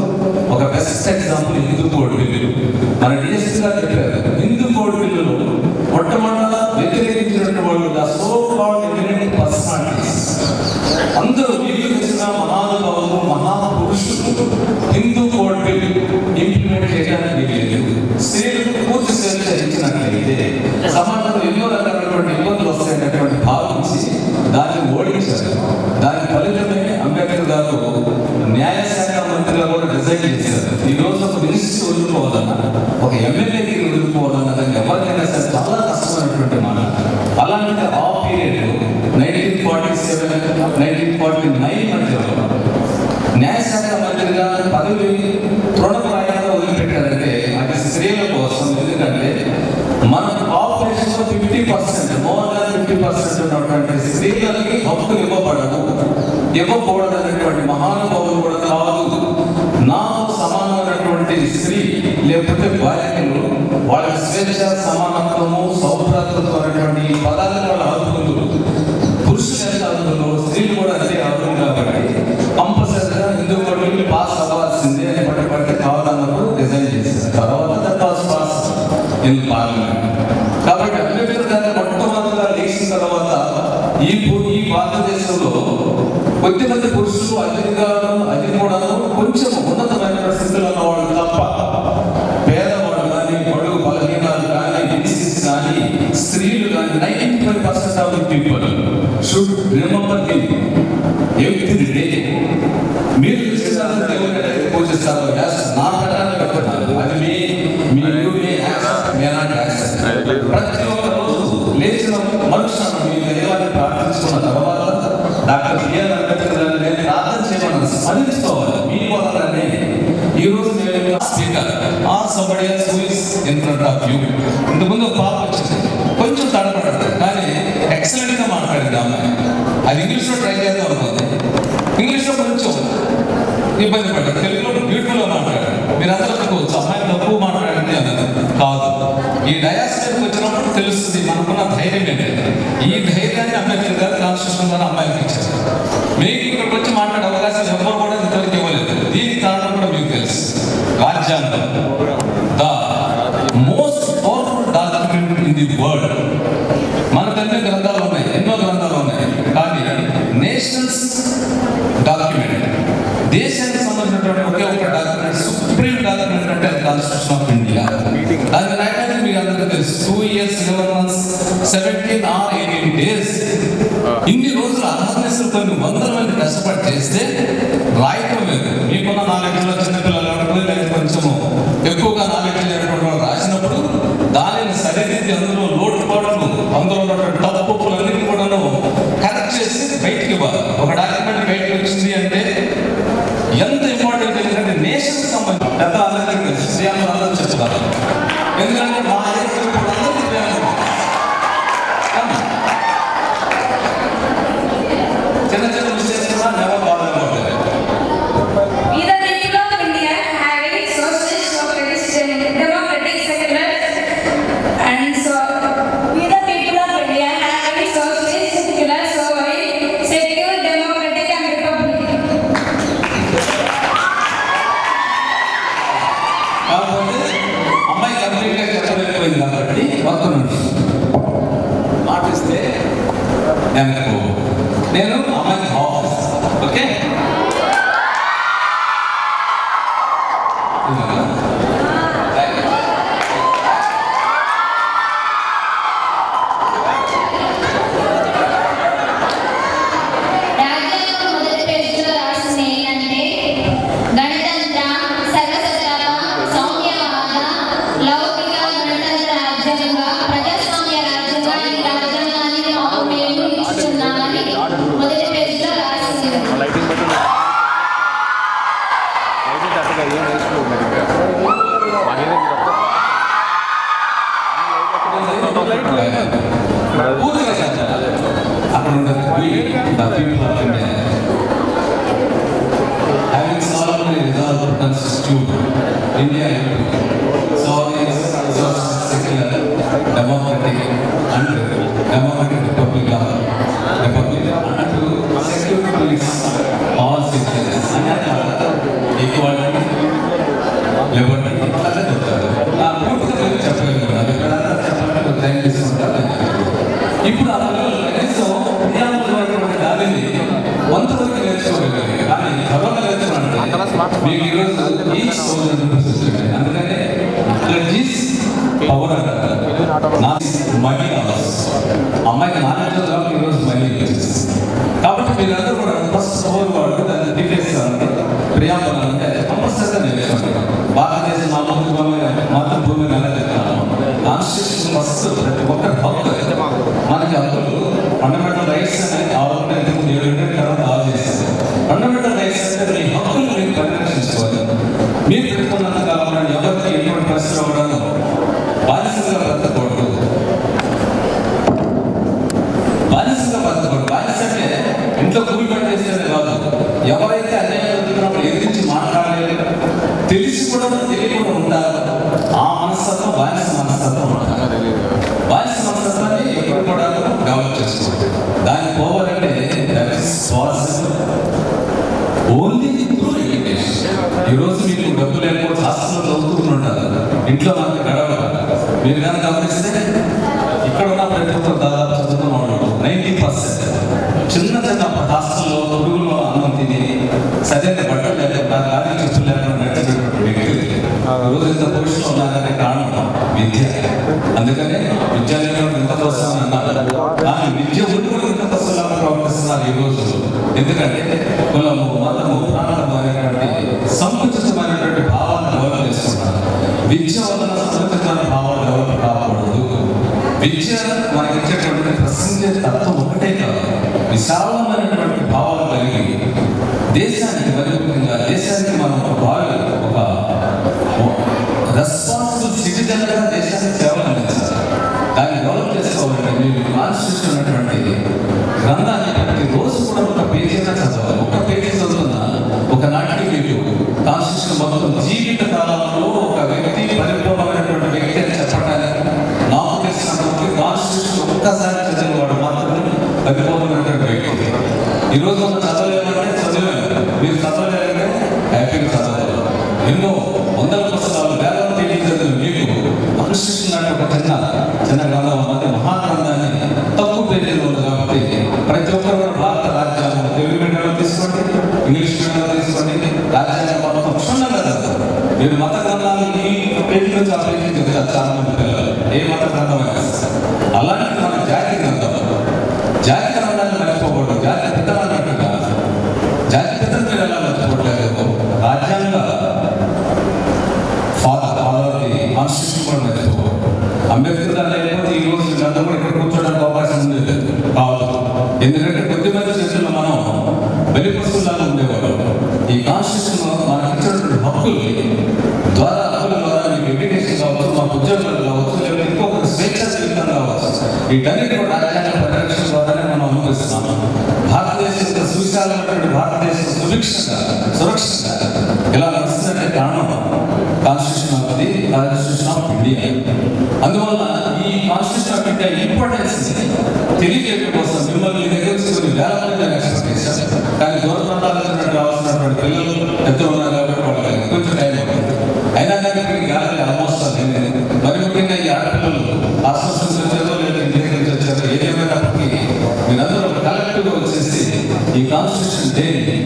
ఒక best example Hindu code bill. మన డిఎస్పీ గారు చెప్పారు, హిందూ కోడ్ బిల్లులో మొట్టమొదట వ్యతిరేకించినటువంటి వాళ్ళు సో కాల్డ్ ఎమినెంట్ పర్సనాలిటీస్ అందరూ వీళ్ళు తెచ్చిన మహానుభావులు, మహాపురుషులు హిందూ కోడ్ బిల్ ఇంప్లిమెంట్ చేయడానికి లేదు. స్త్రీలకు పూర్తి స్వేచ్ఛ ఇచ్చినట్లయితే సమాజంలో ఎన్నో రకాలైనటువంటి ఇబ్బందులు వస్తాయనేటువంటి భావించి దాన్ని ఓడించారు. దాని ఫలితమే అంబేద్కర్ గారు న్యాయశాఖ మంత్రిగా కూడా రిజైన్ చేశారు. ఈ రోజు ఒక మినిస్ట్రీ వదులుకోవాలన్నా, ఒక ఎమ్మెల్యేకి వదులుకోవాలన్నా దానికి ఎవరికైనా సరే చాలా కష్టమైనటువంటి మాట. అలాంటి ఆ పీరియడ్ 1947, 1949 మధ్యలో న్యాయశాఖ మంత్రిగా పదవి తృణప్రాయంగా వదిలిపెట్టారంటే అది స్త్రీల కోసం. ఎందుకంటే మన పాపులేషన్లో 50%, మోర్ దాన్ 50% ఉన్నటువంటి స్త్రీలకి హక్కులు ఇవ్వకూడదనేటువంటి మహానుభావులు కూడా కాదు. నాకు సమానమైనటువంటి స్త్రీ లేకపోతే బాలికలు వాళ్ళకి స్వేచ్ఛ, సమానత్వము, సౌభ్రాతృత్వం అనేటువంటి పదాలను వాళ్ళ హక్కులు పురుషులు ఎంత ఇన్ పార్లమెంట్. కాబట్టి అంబేద్కర్ గారు మొట్టమొదటిగా లేచిన తర్వాత ఈ భారతదేశంలో కొద్దిమంది పురుషులు అది కూడా కొంచెం ఉన్నతమైన స్థితిలో ఉన్నవాళ్ళు తప్ప పేదవాడు కానీ బడుగు బలహీనాలు కానీ డిసీజ్ కానీ స్త్రీలు కానీ 95% of the people should remember every day. మీరు పూజిస్తారు నా ప్రకారం పెట్టున్నారు, అది ప్రతి ఒక్క రోజు లేచిన మనుషులను మీ దైవాన్ని ప్రార్థించుకున్న తర్వాత డాక్టర్ బిఆర్ అంబేద్కర్ గారిని నేను ప్రార్థన చేయమని స్మరించుకోవాలి. మీ వల్లనే ఈ రోజు నేను speaker or somebody else who is in front of you. ఇంతకుముందు ఒక పాప వచ్చింది, కొంచెం తడపడదు కానీ ఎక్సలెంట్ గా మాట్లాడింది అమ్మాయి. అది ఇంగ్లీష్లో ట్రై చేద్దాం అనుకుంది, ఇంగ్లీష్లో కొంచెం ఇబ్బంది పడ్డారు, తెలుగులో బ్యూటిఫుల్ గా మాట్లాడారు. మీరు అందరూ అనుకోవచ్చు అమ్మాయి తక్కువ మాట్లాడింది అన్నది కాదు. ఈ డయాస్ మీదకి వచ్చినప్పుడు తెలుస్తుంది మనకున్న ధైర్యం ఏంటంటే. ఈ ధైర్యాన్ని అంబేద్కర్ గారు కాన్స్టిట్యూషన్ ద్వారా అమ్మాయికి ఇచ్చారు. మీకు ఇక్కడికి వచ్చి మాట్లాడే అవకాశం ఎవరు కూడా ఇంతవరకు ఇవ్వలేదు. దీనికి కారణం కూడా మీకు తెలుసు, రాజ్యాంగం the most powerful document in the world. మనకు ఎన్నో గ్రంథాలు ఉన్నాయి, ఎన్నో గ్రంథాలు ఉన్నాయి, కానీ నేషనల్స్ డాక్యుమెంట్, దేశానికి సంబంధించినటువంటి ఒకే ఒక డాక్యుమెంట్, సుప్రీం డాక్యుమెంట్ అంటే కాన్స్టిట్యూషన్ ఆఫ్ ఇండియా. అది రాయడానికి మీకు అందరికీ తెలుసు, 2 years 11 months 17 or 18 days. ఇన్ని రోజులు అహర్నిశలు కొన్ని వందల మంది కష్టపడి చేస్తే రాయటం లేదు. మీకున్న నాలెడ్జ్లో చిన్నపిల్లలు కొంచెము ఎక్కువగా నాలెడ్జ్ లేనటువంటి వాళ్ళు రాసినప్పుడు దానిని సరిదిద్ది అందులో లోటుపాట్లు, అందులో ఉన్నటువంటి తప్పులన్నింటినీ కూడా కరెక్ట్ చేసి బయటికి ఇవ్వాలి. ఒక డాక్యుమెంట్ బయటకు వచ్చింది అంటే ఎంత ఇంపార్టెంట్, ఎందుకంటే నేషన్ సంబంధించి పెద్ద అందరికీ తెలుసు, శ్రీరాములు అందరూ చెప్తారు. ఎందుకంటే మా చిన్న చిన్న మిస్టేక్స్ కూడా నెవర్ బాధ పడతారు. కాబట్టి మొత్తం మాటిస్తే నేను అమ్మాయికి office okay having solemnly resolved to constitute India sovereign, secular, democratic and democratic republic and to secure peace all citizens and equality, liberty. నా పూర్తిగా చెప్పగలుగుతాను, చెప్పడానికి టైం తీసుకుంటారు. ఇప్పుడు ఆ పిల్లలు కనీసం విద్యార్థులైనటువంటి దానిని కొంతవరకు నేర్చుకోగలిగారు, కానీ త్వరగా నేర్చుకున్నారంటే మీకు ఈరోజు ఈ సోదరుడు. అందుకనే పవర్ అంటారు, మనీ అమ్మాయికి నాలెడ్జ్ కాబట్టి ఈరోజు మనీ కాబట్టి మీరందరూ కూడా ఫస్ట్ పవర్ వాడు దాన్ని తీసేస్తారంటే ప్రియాంబలం అంటే కంపల్సరీగా నేర్చుకోండి. భారతదేశం మాతృభూమి నెలకొన్నాను కాన్స్టిట్యూషన్ ఫస్ట్ ప్రతి ఒక్కరి హక్కు. మనకి హక్కులు ఫండమెంటల్ రైట్స్ అనేది ఆల్రెడీ 7 తర్వాత ఆలోచిస్తారు. ఫండమెంటల్ రైట్స్ అంటే మీ హక్కులు మీరు పరిరక్షించుకోవాలి. మీరు పెట్టుకున్నంత కాలంలో ఎవరికి ఎటువంటి ప్రశ్న అవ్వడం, బానిసగా బ్రతకూడదు. బానిసగా బ్రతకూడదు. బానిస అంటే ఇంట్లో కూలి పనిచేసేది కాదు. ఎవరైతే అన్యాయం జరుగుతున్నప్పుడు ఎదిరించి మాట్లాడలేదు, తెలిసి కూడా తెలియకుండా ఉండాలి. ఆ మనస్తత్వం బానిస మనస్తత్వం ఉండాలి. బానిస మనస్తత్వాన్ని ఎప్పుడు కూడా డెవలప్ చేసుకోవాలి. దాన్ని పోవాలంటే that is possible only through education. ఈరోజు మీకు డబ్బు లేకపోతే హాస్టల్లో చదువుతూ ఉంటారు, ఇంట్లో మనకి గడవ. మీరు కానీ విద్య ఉండి కూడా ఇంత పశువులాగా ప్రవర్తిస్తున్నారు ఈ రోజుల్లో. ఎందుకంటే కులము, మతము, ప్రాంతము అనేటువంటి సంకుచితమైనటువంటి భావాన్ని డెవలప్ చేసుకుంటారు. విద్య వలన సంకుచితమైన భావాలు డెవలప్ కాకూడదు. విద్య మనకి ఇచ్చేటువంటి ప్రశ్నించే తత్వం ఒకటే కాదు, విశాలమైనటువంటి భావాలు కలిగి దేశానికి, మరి ముఖ్యంగా దేశానికి మనం ఒక రెస్పాన్సిబుల్ సిటిజన్గా దేశానికి సేవలు అందించాలి. దాన్ని డెవలప్ చేసుకోవాలంటే మీరు కాన్స్టిట్యూషన్ ఉన్నటువంటి గ్రంథాన్ని ప్రతిరోజు కూడా ఒక పేజీగా చదవాలి. ఒక పేజీ చదువుతున్నా ఒకనాటికి మీరు కాన్స్టిట్యూషన్ మొత్తం జీవిత కాలంలో ఒక వ్యక్తి పరిపూర్ణమైనటువంటి వ్యక్తి అని చెప్పడానికి నాకు తెలిసినటువంటి కాన్స్టిట్యూషన్ ఒక్కసారి చదివిన వాడు మాత్రమే పరిపూర్ణమైనటువంటి వ్యక్తి. ఈరోజు మనం చదవలేమంటే చదివాను, మీరు చదవలేదంటే హ్యాపీగా చదవాలి. ఎన్నో వందల పుస్తకాలు, వేల పేజీ చదివిన మీకు కాన్స్టిట్యూషన్ అంటే ఒక చిన్న గ్రంథం అంటే మహాగ్రంథాన్ని తక్కువ పేజీలో ఉంది కాబట్టి ప్రతి ఒక్కరు కూడా భారత రాజ్యాంగం తెలుగు మీడియంలో తీసుకోండి, ఇంగ్లీష్ మీడియంలో తీసుకోండి, రాజ్యాంగం మొత్తం క్షుణ్ణంగా చదవండి. మీరు మత గ్రంథాన్ని ఈ పేజీ నుంచి ఆ పేజీ చెప్తారు చాలా మంది పిల్లలు, ఏ మత గ్రంథం అయినా. అలాంటి మన జాతి గ్రంథం, జాతి గ్రంథాన్ని మర్చిపోకూడదు. జాతి పెద్దలు అన్నట్టుగా జాతి పెద్దలు మీరు ఎలా మర్చిపోవట్లేదు, రాజ్యాంగ కాన్స్టిట్యూషన్ కూడా మర్చిపోకూడదు. అంబేద్కర్ గారు లేకపోతే ఈ రోజు వీళ్ళందరూ కూడా ఇక్కడ కూర్చోడానికి అవకాశం ఉండేది కాదు. ఎందుకంటే కొద్ది మంది చేతుల్లో మనం బలిపశువులాగా ఉండేవాడు. ఈ కాన్స్టిట్యూషన్ మనకి ఇచ్చినటువంటి హక్కుల ద్వారా మీకు ఎడ్యుకేషన్ కావచ్చు, మాకు ఉద్యోగాలు కావచ్చు, లేదా ఇంకొక స్వేచ్ఛ జీవితం కావచ్చు, వీటన్నిటి కూడా రాజ్యాంగ పరిరక్షణ ద్వారానే మనం అనుభవిస్తున్నాం. భారతదేశంలో సువిశాలమైనటువంటి భారతదేశం సురక్షితంగా ఇలా నడుస్తుందంటే కారణం కాన్స్టిట్యూషన్ ఆఫ్ ఇండియా. అందువల్ల ఈ కాన్స్టిట్యూషన్ ఆఫ్ ఇండియా ఇంపార్టెన్స్ తెలియజేయడం కోసం మిమ్మల్ని మీ దగ్గర తీసుకుని వేల మంది ఎక్స్పెక్ట్ చేశారు. కానీ దూర ప్రాంతాలకు రావాల్సినటువంటి పిల్లలు పెద్దలు ఉన్నారు కాబట్టి వాళ్ళకి కొంచెం టైం అవుతుంది. అయినా కానీ గ్యాలరీ ఆల్మోస్ట్ మరి ముఖ్యంగా ఈ ఆడపిల్లలు హాస్టల్స్ నుంచి వచ్చారో లేదా ఇంటి నుంచి వచ్చారో ఏదేమైనప్పటికీ మీరందరూ ఒక కలెక్టివ్గా వచ్చేసి ఈ కాన్స్టిట్యూషన్ డేని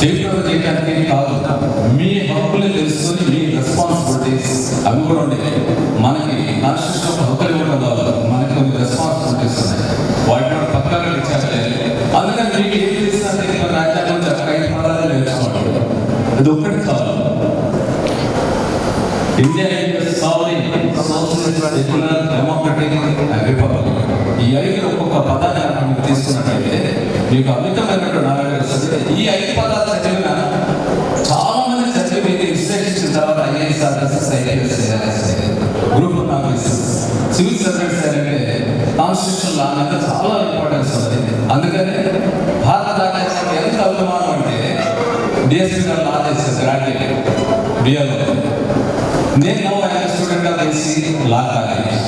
జైలు చేయడానికి కాదు, మీ హక్కులు తెలుసుకొని మీ రెస్పాన్సిబిలిటీస్ అవి కూడా ఉంటాయి. మనకి కాన్స్టిట్యూషన్ హక్కులు ఇవ్వడం కాదు, మనకి కొన్ని రెస్పాన్సిబిలిటీస్ ఉన్నాయి, వాటిని పక్కగా ఇచ్చారు. అందుకని మీకు ఏం తెలిసిన రాజ్యాంగం చక్క 5 పదాలు నేర్చుకోవాలి. అది ఒక్కటి కాదు. ఇండియా డెమోక్రటిక్ రిపబ్లిక్, ఈ 5 ఒక్కొక్క పదాన్ని మీకు తీసుకున్నట్లయితే మీకు అమితమైనటువంటి నాలెడ్జ్. ఈ 5 పదాలు చదివిన చాలా మంది చదివి విశ్లేషించిన తర్వాత IAS officers, IAS group of officers, civil services అంటే కాన్స్టిట్యూషన్ లా మీద చాలా ఇంపార్టెన్స్ ఉంది. అందుకని భారత రాజ్యాంగం ఎంత అభిమానం అంటే డిఎస్పీ గారు లా చేశారు గ్రాడ్యుయేట్ బిఎల్. నేను I'm student of AC law college.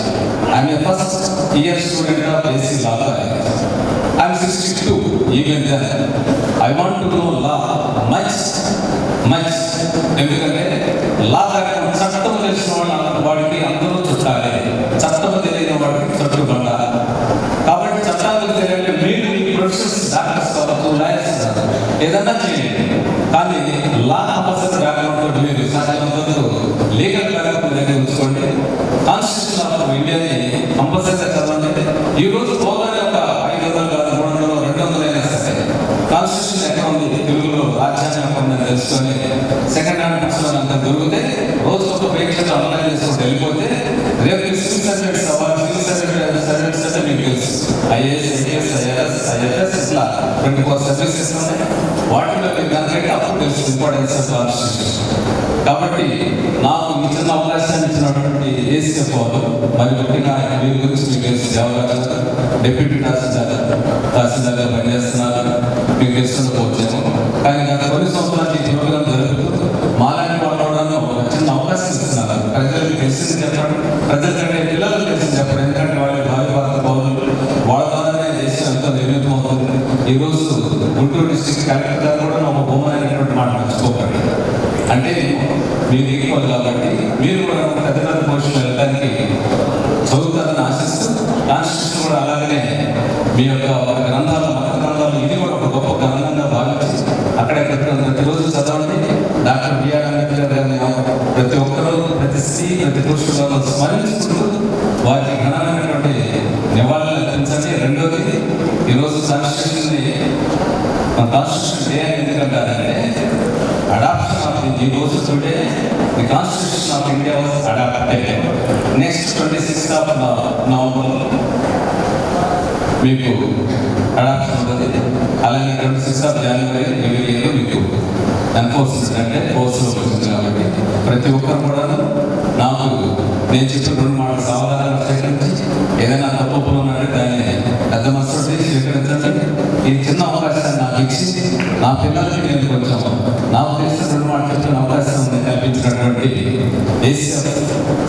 I'm a first year student of AC law college. I'm 62. Even then I want to know law much. ఎందుకంటే లా చట్టం తెలిసిన వాడికి అందరూ చుట్టాలి, చట్టం తెలియని వాడికి చుట్టుబండ. కాబట్టి చట్టాలు తెలియాలంటే మీరు మీ ప్రొఫెషన్స్ డాక్టర్స్ కావచ్చు, లాయర్స్ కావచ్చు, ఏదన్నా చేయండి. కానీ లా కంపల్సరీ బ్యాక్గ్రౌండ్ తోటి మీరు సాధ్యమైనందుకు లీగల్ బ్యాక్గ్రౌండ్ దగ్గర ఉంచుకోండి. కాన్స్టిట్యూషన్ ఆఫ్ ఇండియాని కంపల్సరీగా చదవండి. ఈ రోజు పోగానే ఒక 500 కాదు, 300, 200 అయినా సరే కాన్స్టిట్యూషన్ ఎక్కడ ఉంది, తెలుగులో రాజ్యాంగం ఉందని తెలుసుకొని సెకండ్ హ్యాండ్ బుక్స్లో అంతా దొరికితే రోజు ఒక పేక్ష అప్లై చేసుకుంటూ వెళ్ళిపోతే రేపు సివిల్ సర్వీస్ అవ్వాలి. సివిల్ సర్వీస్ అంటే మీకు తెలుసు, ఐఏఎస్ ఇట్లా 24 సర్వీసెస్ ఉన్నాయి. వాటిలో మీరు దానికంటే అప్పుడు తెలుసు ఇంపార్టెన్స్ ఆఫ్ కాన్స్టిట్యూషన్. కాబట్టి నాకు ఈ చిన్న అవకాశాన్ని ఇచ్చినటువంటి ఏసీఎఫ్ వాళ్ళు, మరి ముఖ్యంగా వీరి గురించి మీకు తెలుసు, దేవరాజు డిప్యూటీ తహసీల్దార్గా పనిచేస్తున్నారు, మీకు తెలుసుకుంటూ కానీ గత కొన్ని సంవత్సరాలు ఈ ప్రోగ్రాం జరుగుతూ మాలాంటి వాళ్ళు ఒక చిన్న అవకాశం ఇస్తున్నారు. ప్రజలకు తెలిసింది చెప్పడం, ప్రజల కంటే పిల్లలకు తెలిసింది చెప్పడం. ఎందుకంటే వాళ్ళ భారత పౌరులు వాళ్ళ ద్వారానే దేశం ఎంతో నిర్మితం అవుతుంది. ఈరోజు గుంటూరు డిస్ట్రిక్ట్ కలెక్టర్ గారు కూడా ఒక బొమ్మనైనటువంటి మాట మర్చిపోకండి. అంటే మీరు ఈక్వల్ కాబట్టి మీరు కూడా పెద్ద పెద్ద పోస్టులు వెళ్ళడానికి చదువుతారని ఆశిస్తూ కాన్స్టిట్యూషన్ కూడా అలాగనే మీ యొక్క గ్రంథాలు, మత గ్రంథాలు ఇది కూడా ఒక గొప్ప గ్రంథంగా భావించి అక్కడే ప్రతిరోజు చదవండి. డాక్టర్ బిఆర్ అంబేద్కర్ గారిని ప్రతి ఒక్కరూ, ప్రతి స్త్రీ, ప్రతి పురుషులను స్మరించుకుంటూ వారికి ఘనమైనటువంటి కాన్స్టిట్యూషన్ డే అని ఎందుకంటారంటే అడాప్షన్ ఆఫ్ ది జీవోస్ today the constitution of India was adopted. Next 26th of November మీకు అడాప్షన్ ఉంటుంది. అలాగే 26th of January every year మీకు ఎన్ఫోర్స్మెంట్ అంటే కోర్సులోకి వచ్చింది. కాబట్టి ప్రతి ఒక్కరు కూడా నాకు నేను చెప్పిన 2 మాటలు సమాధానం స్వీకరించి ఏదైనా తప్పులు ఉన్నట్టు దాన్ని పెద్ద మనసుతో స్వీకరించండి. ఈ చిన్న అవకాశాన్ని నాకు ఇచ్చి నా పిల్లలకి నేను కొంచెం నాకు తెలిసిన 2 మాటలు చెప్పిన అవకాశం కల్పించినటువంటి దేశీయ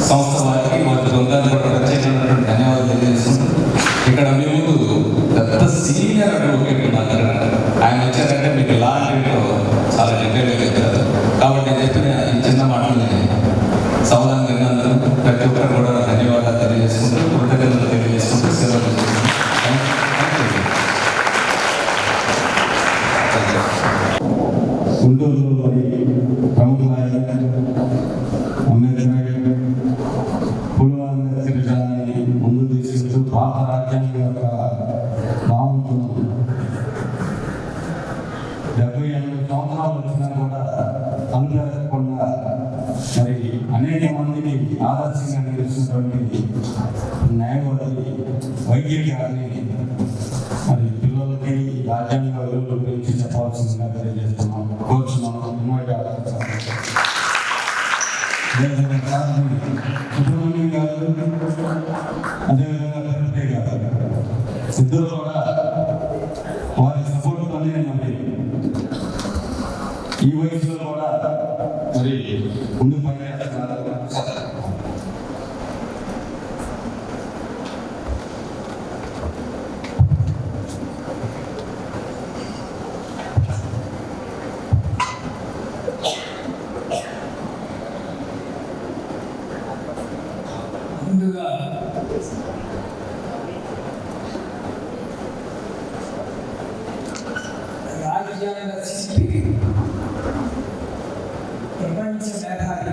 సంస్థ వారికి వారి బృందాన్ని కూడా ప్రత్యేకమైనటువంటి ధన్యవాదాలు తెలియజేస్తున్నాను. ఇక్కడ మీ ముందు పెద్ద సీనియర్ అడ్వకేట్ ఉన్నారు. ఆయన వచ్చారంటే మీకు లా అంటే చాలా డీటెయిల్గా చెప్పారు. కాబట్టి నేను చెప్పిన ఈ చిన్న మాటల్ని సమాధానం విన్నందుకు ప్రతి ఒక్కరు కూడా ధన్యవాదాలు తెలియజేసుకుంటూ కృతజ్ఞతలు తెలియజేసుకుంటూ సెలవు గుంటూరులోని ప్రముఖ నాయకులు అంబేద్కర్ పులివెందుల గిరిజనాన్ని ముందు తీసుకెళ్తూ భారత రాజ్యాంగం యొక్క భావనను 78 సంవత్సరాలు వచ్చినా కూడా అనుభవించకుండా మరి అనేక మందికి ఆదర్శంగా నిలిచినటువంటి న్యాయవాది వైద్య గారిని మరి పిల్లలకి రాజ్యాంగ విలువల గురించి చెప్పాల్సిందిగా తెలియజేస్తున్నాం, కోరుచున్నాం. సుబ్రహ్మణ్యం గారు, అదేవిధంగా కరుణే గారు ఇద్దరు కూడా వారి సపోర్ట్తోనే మరి ఈ వయసులో కూడా మరి ముందు పనిచేస్తున్నారు. ముందుగా రాజ్యాంగ శిల్పి, ప్రపంచ మేధావి,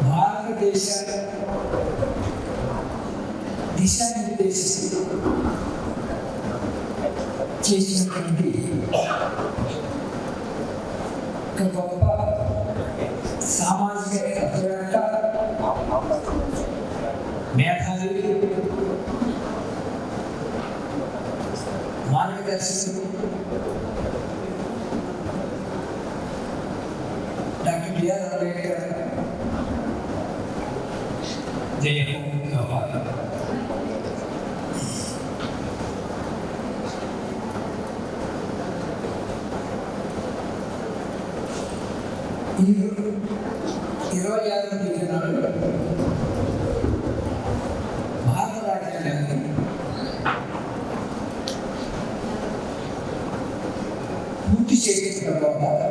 భారతదేశ దిశానిర్దేశం చేసినటువంటి ఒక గొప్ప సామాజిక తత్వవేత్త, మేధావి, మార్గదర్శకుడు డాక్టర్ బిఆర్ అంబేద్కర్ జయహో కావాలి. ఈ 26వ తేదీ నాడు భారత రాజ్యాంగాన్ని పూర్తి చేసిన తర్వాత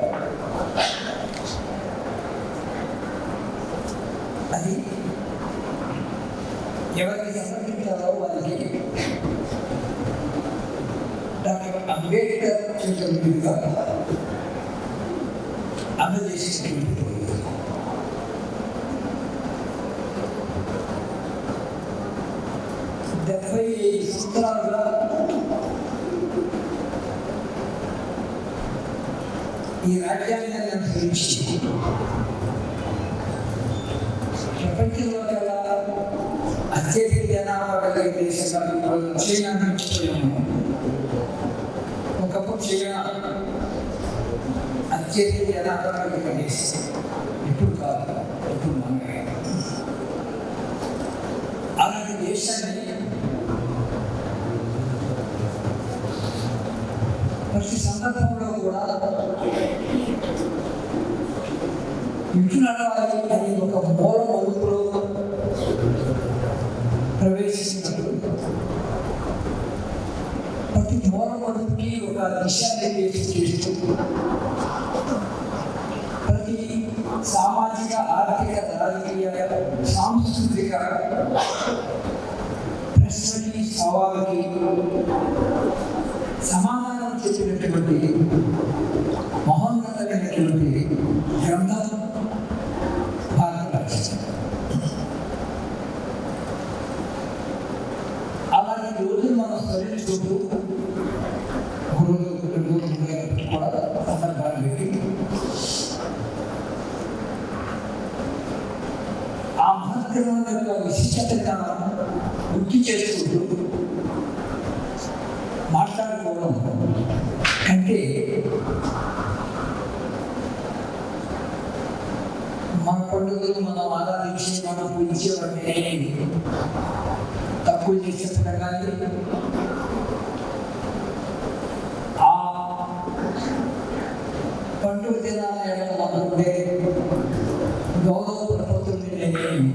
అది ఎవరికి సమర్పించాలో వారికి డాక్టర్ అంబేద్కర్ చేతుల మీదుగా అందజేసినటువంటి 75 సంవత్సరాలుగా ఈ రాజ్యాంగాన్ని అనుసరించి ప్రపంచంలో కల్లా అత్యధిక జనాభా కలిగిన దేశంగా చైనా నుంచిపోయాము. ఒకప్పుడు చైనా అత్యధిక జనాభా కలిగిన దేశం, ఇప్పుడు కాదు, ఇప్పుడు మనమే. అలాంటి దేశాన్ని ప్రతి సందర్భంలో కూడా విఘ్నాలు అని ఒక మూల మలుపులో ప్రవేశించినప్పుడు ప్రతి మూల మలుపుకి ఒక దిశానిర్దేశం చేస్తూ ప్రతి సామాజిక, ఆర్థిక, రాజకీయ, సాంస్కృతిక ప్రశ్నకి, సవాళ్ళకి సమాధానం చెప్పినటువంటి మహోన్నతమైనటువంటి గ్రంథం భారత రాజ్యాంగం. అలాంటి రోజులు మనం చేసుకుంటూ ఒక రోజు 2 రోజులు కూడా సందర్భాలు పెట్టి ఆ మహత్వం యొక్క విశిష్టతగా గుర్తు చేసుకుంటూ మాట్లాడుకోవడం కంటే మన పండుగలు మనం ఆరాధించి మనం పూజించేవాడిని తక్కువ చేసేప్పుడు కానీ ఆ పండుగ దినాల మనకుండే గౌరవ ప్రపత్తుల్ని నేను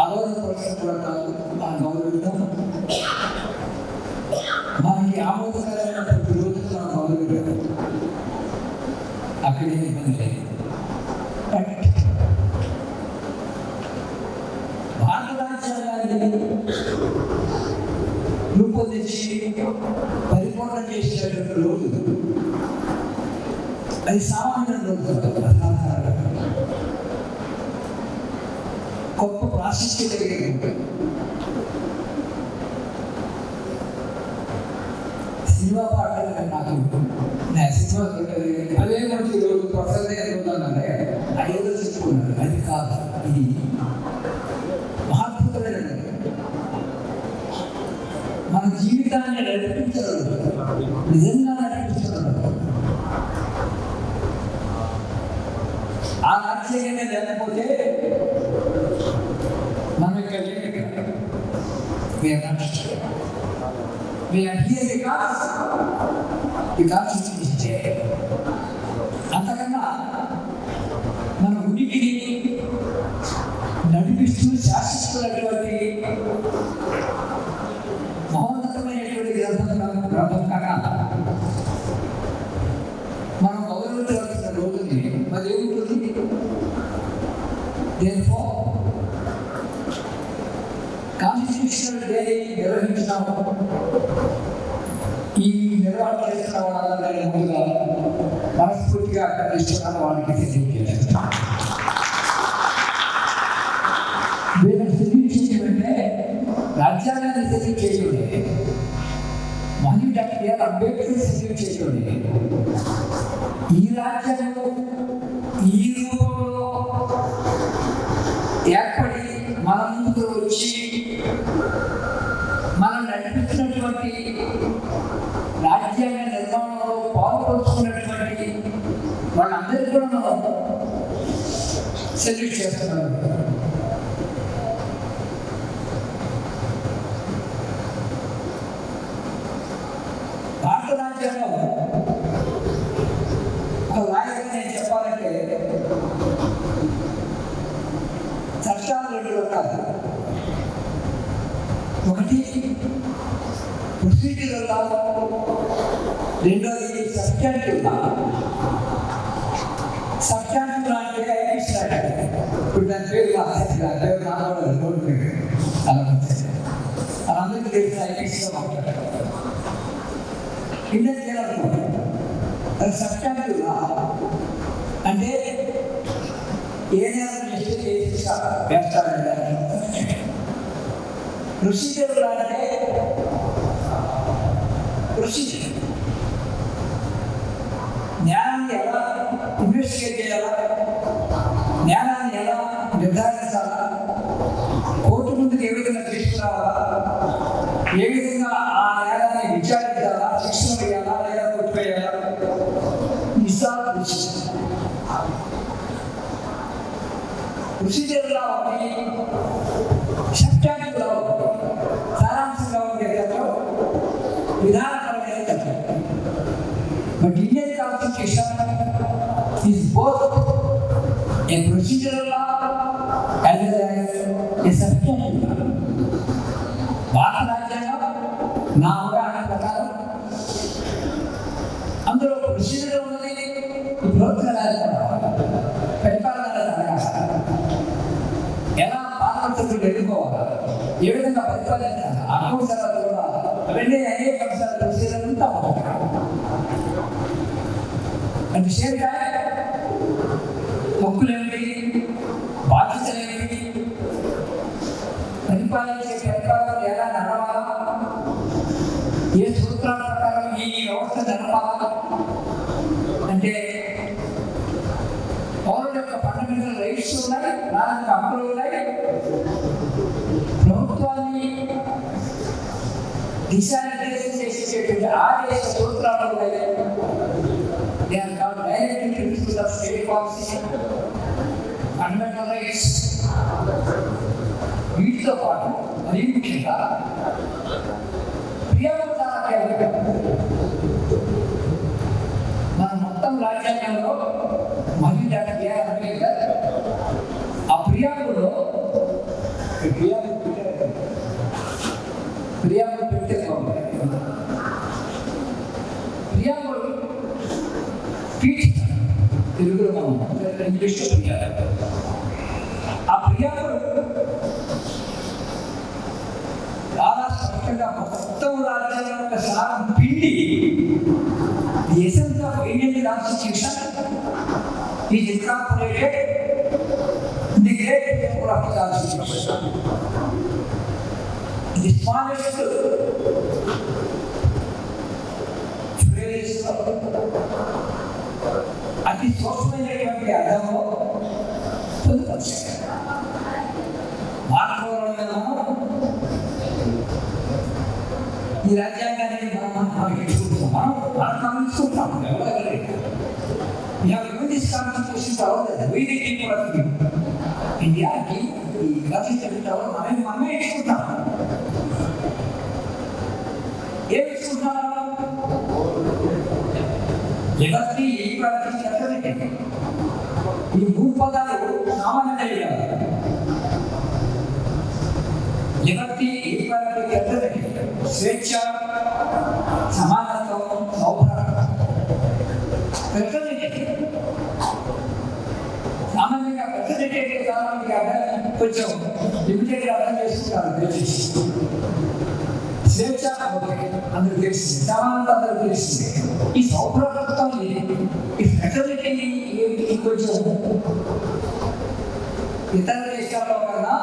ఆలోచన కూడా కాదు. ఆ గౌరవిద్దాం మనకి ఆమోదకరమైనటువంటి రోజులు మనం గౌరవిద్దాం. అక్కడే ఇబ్బంది లేదు. భారత రాజ్యాంగాన్ని రూపొందించి పరిపూర్ణం చేసినటువంటి రోజు అది సామాన్య రోజు, గొప్ప ప్రాశస్త్యం కలిగింది. సినిమా పాటలు నాకు నా సినిమా అదే మంచి రోజు ప్రొఫెసర్ ఎదుగుతానంటే అదేదో చెప్పుకున్నాను. అది కాదు, ఇది మహాద్భుతమైనది. మన జీవితాన్ని నడిపించడం, నిజంగా నడిపించడం. ఆ రాజ్యాంగమే లేకపోతే మనం ఇక్కడ అంతకన్నా మన ఉనికిని నడిపిస్తూ శాసిస్తున్నటువంటి మహోన్నతమైనటువంటి గ్రంథం కన్నా మనం గౌరవించవలసిన రోజుని మరి ఏముంటుంది. దేనికో కాన్స్టిట్యూషనల్ డే నిర్వహించినాము. ఈ నిర్వహణ చేసిన వాళ్ళందరినీ ముందుగా మనస్ఫూర్తిగా అభినందిస్తున్నాను. వాళ్ళకి తెలియజేస్తాను. వీళ్ళకి తెలియజేయమంటే రాజ్యాంగాన్ని తెలియజేయండి, మళ్ళీ డాక్టర్ బిఆర్ అంబేద్కర్ తెలియజేయండి. ఈ రాజ్యాంగంలో ఈ రూపంలో ఏర్పడి మన ముందుకు వచ్చి మనం నడిపించినటువంటి రాజ్యాంగ నిర్మాణంలో పాల్పంచుకున్నటువంటి వాళ్ళందరికీ కూడా మనం సెల్యూట్ చేస్తున్నాం. భారత రాజ్యాంగం ఒక లాయర్గా నేను చెప్పాలంటే చట్టాలు 2 రకాలు. ఒకటి ప్రొసీడ్యూరల్ లా, రెండోది సబ్స్టాంటివ్ లా. సబ్స్టాంటివ్ లా అంటే ఐపీసీ లా. ఇప్పుడు దాని పేరు అలా అందరికీ తెలిసిన ఐపీసీలో మాట్లాడారు. ఇండియన్ చేయాలనుకోండి అది సబ్స్టాంటివ్ లా అంటే ఏదైనా వేస్తారంటే. ప్రొసీజర్ అంటే ప్రొసీజర్ న్యాయాన్ని ఎలా ఇన్వెస్టిగేట్ చేయాలా, న్యాయాన్ని ఎలా నిర్ధారించాలా, కోర్టు ముందుకు ఏ విధంగా తీసుకురావాలా, ఏ విధంగా ఆ న్యాయాన్ని విచారించాలా, శిక్షణ వేయాలా లేదా కొట్టివేయాలా, ప్రొసీజర్ లా ఒకటి, సబ్స్టాంటివ్ లా ఒకటి. సారాంశంగా ఉండే విధానపరమైన చట్టం. But Indian constitution is both a procedural law as well as a substantive law. భారత రాజ్యాంగం నా అవగాహన ప్రకారం అందులో ప్రొసీజర్ ఉన్నది. పరిపాలన ఎలా పార్లమెంట్ ఎన్నుకోవాలా, ఏ విధంగా పరిపాలించాలి, అంశాలు కూడా అవన్నీ అనేక అంశాలు ప్రొసీజర్ ఉంటా అట్ ది సేమ్ టైం హక్కులేమిటి, బాధ్యతలేమిటి, పరిపాలించే పరిపాలన ఉన్నాయి, ప్రాథమిక హక్కులు ఉన్నాయి. ప్రభుత్వాన్ని దిశానిర్దేశం చేసేటటువంటి ఆదేశ సూత్రాలు ఉన్నాయి. They are called directive principles of state policy, fundamental rights. వీటితో పాటు మరీ ముఖ్యంగా ప్రియాలు చాలా కీలకం. మన మొత్తం రాజ్యాంగంలో మరియు డాక్టర్ బిఆర్ అంబేద్కర్ ఆ ప్రియాములో ప్రియాములు పెడితే ప్రియాములు పీఠ తెలుగులో మనం ఇంగ్లీష్లో ప్రియాలు. ఆ ప్రియాములు చాలా స్పష్టంగా మొత్తం రాజ్యాంగం యొక్క సారం పిండి the essence of Indian Constitution is incorporated in the great preamble of the Constitution. The smallest phrase అతి సూక్ష్మమైనటువంటి అర్థంలో పొందుపరిచారు. ఈ రాజ్యాంగాన్ని మనం గమనించుకుంటాం. ఇండియాకి ఈ రచించడంలో మనమే ఇచ్చుకుంటాం. ఏమి ఇచ్చుకుంటాం? Liberty, equality, fraternity. ఈ 3 పదాలు సామాన్యంగా లిబర్టీ, ఈక్వాలిటీ, ఫ్రెటర్నిటీ. స్వేచ్ఛ, సమానత్వం, సౌభ్రాతం. ఫ్రెటర్నిటీ సామాన్యంగా ఫ్రెటర్నిటీ సామాన్యంగా కొంచెం లిమిటెడ్గా అర్థం చేసుకుంటారు. స్వేచ్ఛ అందరూ తెలిసింది, సమానత అందరూ తెలిసింది. ఈ సౌభ్రాతత్వం, ఈ ఫ్రెటర్నిటీ కొంచెం ఇతర దేశాల్లో కన్నా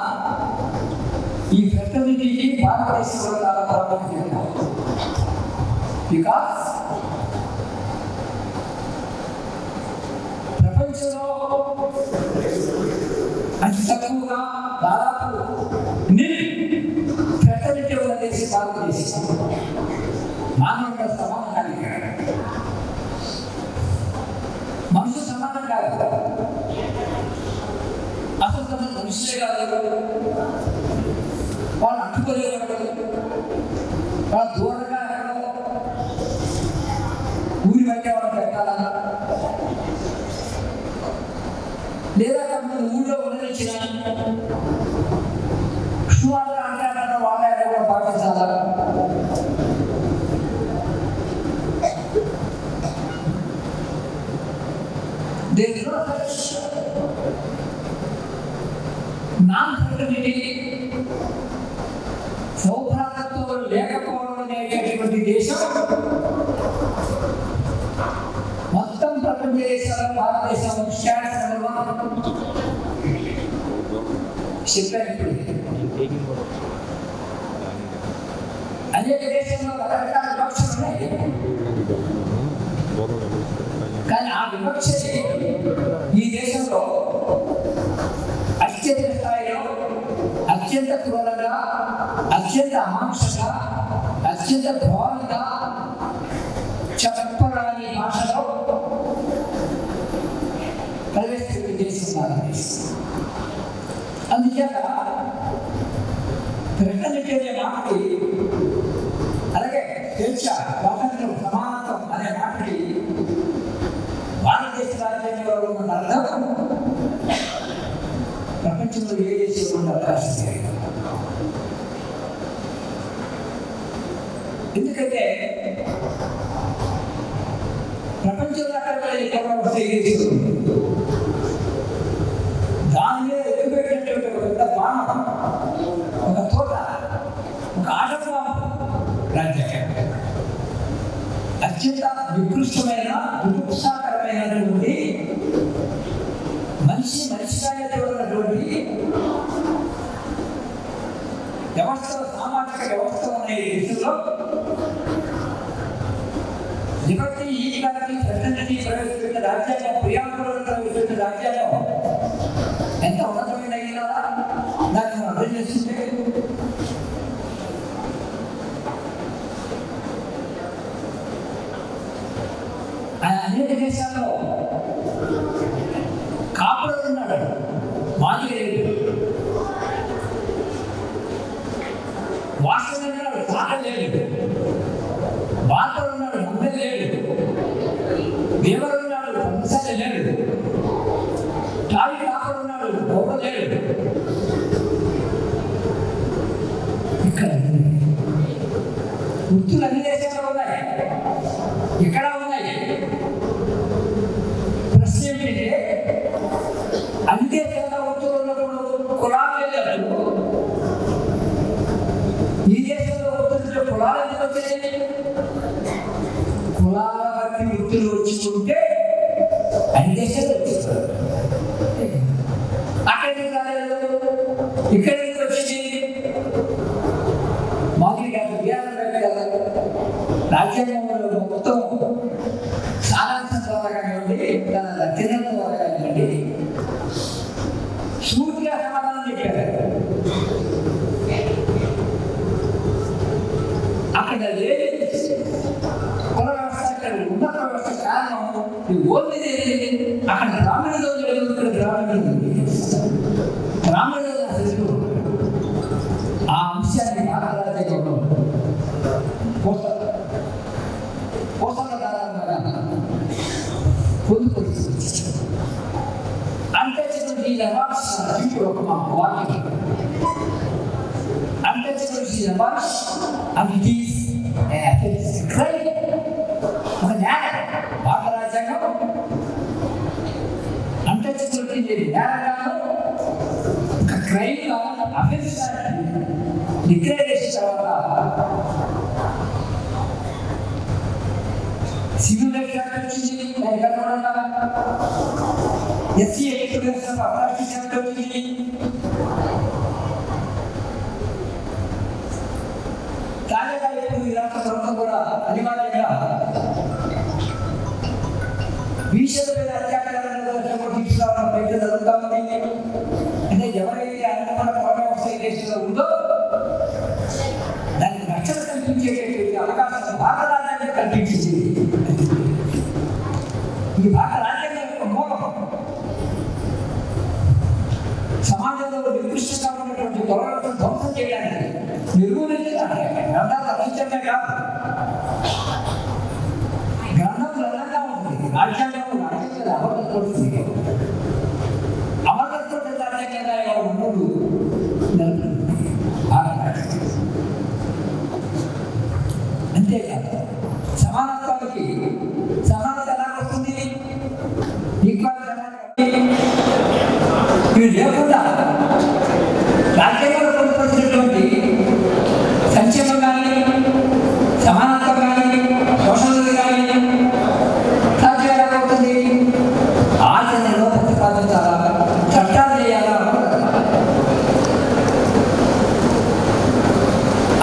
ఈ ఫ్రెటర్నిటీకి భారతదేశంలో చాలా ప్రాముఖ్యత. బికాస్ ప్రపంచంలో అతి తక్కువగా దాదాపు ఫ్రెటర్నిటీ ఉన్న దేశం భారతదేశం. మానవుల సమానం కాదు, మనుషులు సమానం కాదు, అసలు మనుషులే కాదు. వాళ్ళు అంటుకోలేరు, వాళ్ళు దూరంగా ఊరి బయట వాళ్ళు పెట్టాలా, లేదా కొంతమంది ఊళ్ళో ఉండనిచ్చిన కృష్ణవాళ్ళు అంటే వాళ్ళ కూడా పాటించాలా. నాన్-ఫ్రెటర్నిటీ, సౌభ్రాతత్వం లేకపోవడం అనేటటువంటి దేశం మొత్తం ప్రపంచ దేశాల్లో భారతదేశం స్టాండ్స్ నెంబర్ 1 చెప్పారు. అనేక దేశంలో రకరకాల వివక్షలు ఉన్నాయి, కానీ ఆ వివక్ష ఈ దేశంలో అత్యంత స్థాయిలో, అత్యంత క్రూరంగా, అత్యంత అమాంసంగా, అత్యంత ఘోరంగా, చెప్పరాని భాషలో ప్రవేశించి చేస్తున్నారు. అందుచేత ఫ్రెటర్నిటీ అనే మాటకి, అలాగే స్వేచ్ఛ, స్వాతంత్రం, సమానత్వం అనే మాటకి భారతదేశ రాజ్యాంగంలో ఉన్న అర్థం ప్రపంచంలో ఏ దేశంలో ఉన్న అవకాశం లేదు. ఎందుకంటే ప్రపంచంలో అక్కడ దాని మీద ఎదుగుపెట్టినటువంటి ఒక పెద్ద బాణం, ఒక తోట, ఒక ఆటంకం రాజ్యాంగం. అత్యంత నికృష్టమైన, దురుత్సాహకరమైనటువంటి, మనిషిగా ఉన్నటువంటి వ్యవస్థలో, సామాజిక వ్యవస్థ ఉన్న ఈ దేశంలో లిబర్టీ, ఈక్వాలిటీ, ఫ్రెటర్నిటీ ప్రవేశపెట్టిన రాజ్యాంగం, ప్రియాంబుల్లో ప్రవేశపెట్టిన రాజ్యాంగం ఎంత ఉన్నతమైన అయినా దాన్ని మనం అర్థం చేసుకుంటే అనేక దేశాల్లో కాపుడు ఉన్నాడు, మాదిగ లేడు. వాస్తవం ఉన్నాడు, సాగ లేడు. బార్బర్ ఉన్నాడు, మందె లేడు. దేవరు ఉన్నాడు, ముసలి లేడు. టాయి కాపుడు ఉన్నాడు, గొప్ప లేడు. ఇక్కడ వృత్తులు అన్ని దేశాల్లో ఉన్నాయి, ఇక్కడ ఉన్నాయి. ప్రశ్న ఏమిటంటే అన్ని దేశాల్లో వృత్తులు ఉన్నప్పుడు కులాలు లేనప్పుడు ఈ దేశంలో వృత్తులు కులాలు ఎందుకు వచ్చాయి? కులాల బట్టి వృత్తులు వచ్చుకుంటే అన్ని దేశాలు వచ్చేస్తారు. అక్కడ ఎందుకు రాలేదు, ఇక్కడ ఎందుకు వచ్చింది? మాదిరి గారు రాజ్యాంగంలో మొత్తం సారాంశం ద్వారా కానివ్వండి, తన లక్షణం ద్వారా కానివ్వండి సూటిగా సమాధానం చెప్పారు. అక్కడ లేదు కుల వ్యవస్థ, అక్కడ ఉన్నత వ్యవస్థ కారణం ఓన్లీ అక్కడ బ్రాహ్మణులు లేదు, ఇక్కడ బ్రాహ్మణులు బ్రాహ్మణులు అసలు ఆ అంశాన్ని భారతదేశంలో పోషణ దారాలుగా పొందుకొని untouchability is a vast future of walking. Untouchability is a vast and it is a crime. ఒక నేరం భారత రాజ్యాంగం అన్టచబిలిటీ లేదు, నేరంగాను ఒక క్రైమ్గా అఫెన్స్ డిక్లేర్ చేసిన తర్వాత సివిల్ రైట్స్ యాక్ట్ వచ్చింది, దాని కనుగొనంగా ఎస్సీ ఎక్స్పీరియన్స్ అప్రాక్టిస్ యాక్ట్ వచ్చింది. తాజాగా ఇప్పుడు ఈ రాష్ట్ర ప్రభుత్వం కూడా అనివార్యంగా బీసీల మీద అత్యాచారాలను తీసుకురావడం బయట జరుగుతూ ఉంది. అంటే ఎవరైతే అనుకున్న కోట వ్యవస్థ దేశంలో ఉందో దానికి రక్షణ కల్పించేటటువంటి అవకాశం భారత రాజ్యాంగం కల్పించింది. ఈ భారత రాజ్యాంగం యొక్క మూలం సమాజంలో నికృష్టంగా ఉన్నటువంటి గౌరవం ధ్వంసం చేయడానికి నిర్మూలించడానికి గ్రంథాలు రచించడమే కాదు, గ్రంథం గ్రంథంగా ఉంటుంది. రాజ్యాంగం రాజ్యాంగం అమలుపడుతుంది. అమలుపడుతున్న రాజ్యాంగంగా ఉన్నప్పుడు అంతేకాదు సమానత్వానికి సమానత ఎలా వస్తుంది? ఇవి లేకుండా రాజ్యాంగంలో పొందుపరిచినటువంటి సంక్షేమం కానీ సమానత్వం కానీ శోషణలు కానీ సాధ్యం ఎలా అవుతుంది? ఆచరణలో ప్రతిపాదించాలా, చట్టాలు చేయాలా?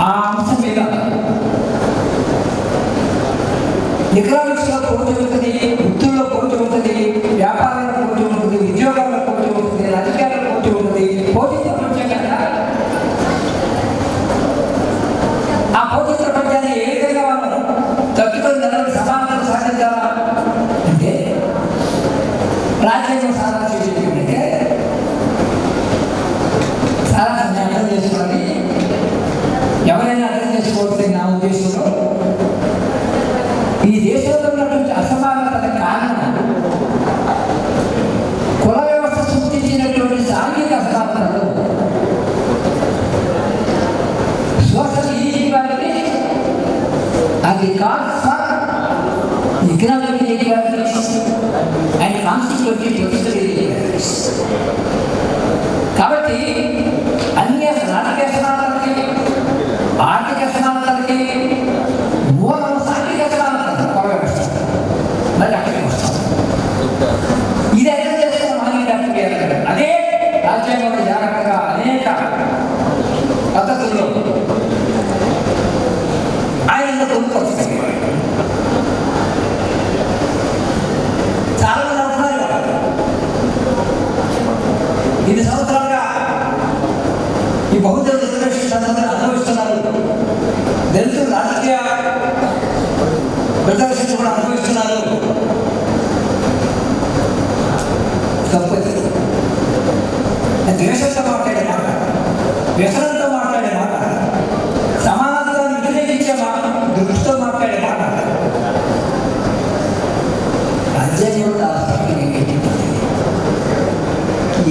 ఆ అంశం మీద ఎకనామిక్స్లో పోటీ ఉంటుంది, వృత్తుల్లో పోటీ ఉంటుంది, వ్యాపారంలో పోటీ ఉంటుంది, ఉద్యోగాల్లో పోటీ ఉంటుంది, రాజకీయాల్లో పోటీ ఉంటుంది. పోటీ ప్రపంచం కదా. ఆ పోటీ ప్రపంచాన్ని ఏ విధంగా మనం తట్టుకొని నన్ను సమానత సాధించాలా అంటే రాజ్యాంగం సారాంశం ఏంటంటే సారాంశాన్ని అర్థం చేసుకోవాలి. ఎవరైనా అర్థం చేసుకోవచ్చు. నా ఉద్దేశంలో ఈ దేశంలో ఉన్నటువంటి అసమానతల కారణం కుల వ్యవస్థ సృష్టించినటువంటి సాంఘిక అసమానతలు, సోషల్ ఈక్వాలిటీ అది calls for economic equalities and constitutive political equalities. కాబట్టి అన్ని రాజకీయ అసమానతలకి, ఆర్థిక అసమానతలకి మూలం సాంఘిక అసమానతలు కుల వ్యవస్థ. మరి అక్కడికి వస్తాం. ఇది అర్థం చేసుకున్న మానవ డాక్టర్ గారు అదే రాజ్యాంగంలో జాగ్రత్తగా అనేక పద్ధతుల్లో ఆయన పొందుపరుస్తుంది. చాలా మంది అంటున్నారు ఇది సంవత్సరాలుగా ఈ బహుజన రిజర్వేషన్ సందర్భంగా అనుభవిస్తున్నారు. దళితులు రాజకీయ రిజర్వేషన్ కూడా అనుభవిస్తున్నారు. తప్పది. ద్వేషంతో మాట్లాడే మాట, వ్యసనంతో మాట్లాడే మాట, సమానత్వాన్ని వ్యతిరేకించే మాట, దృష్టితో మాట్లాడే మాట రాజ్యాంగంలో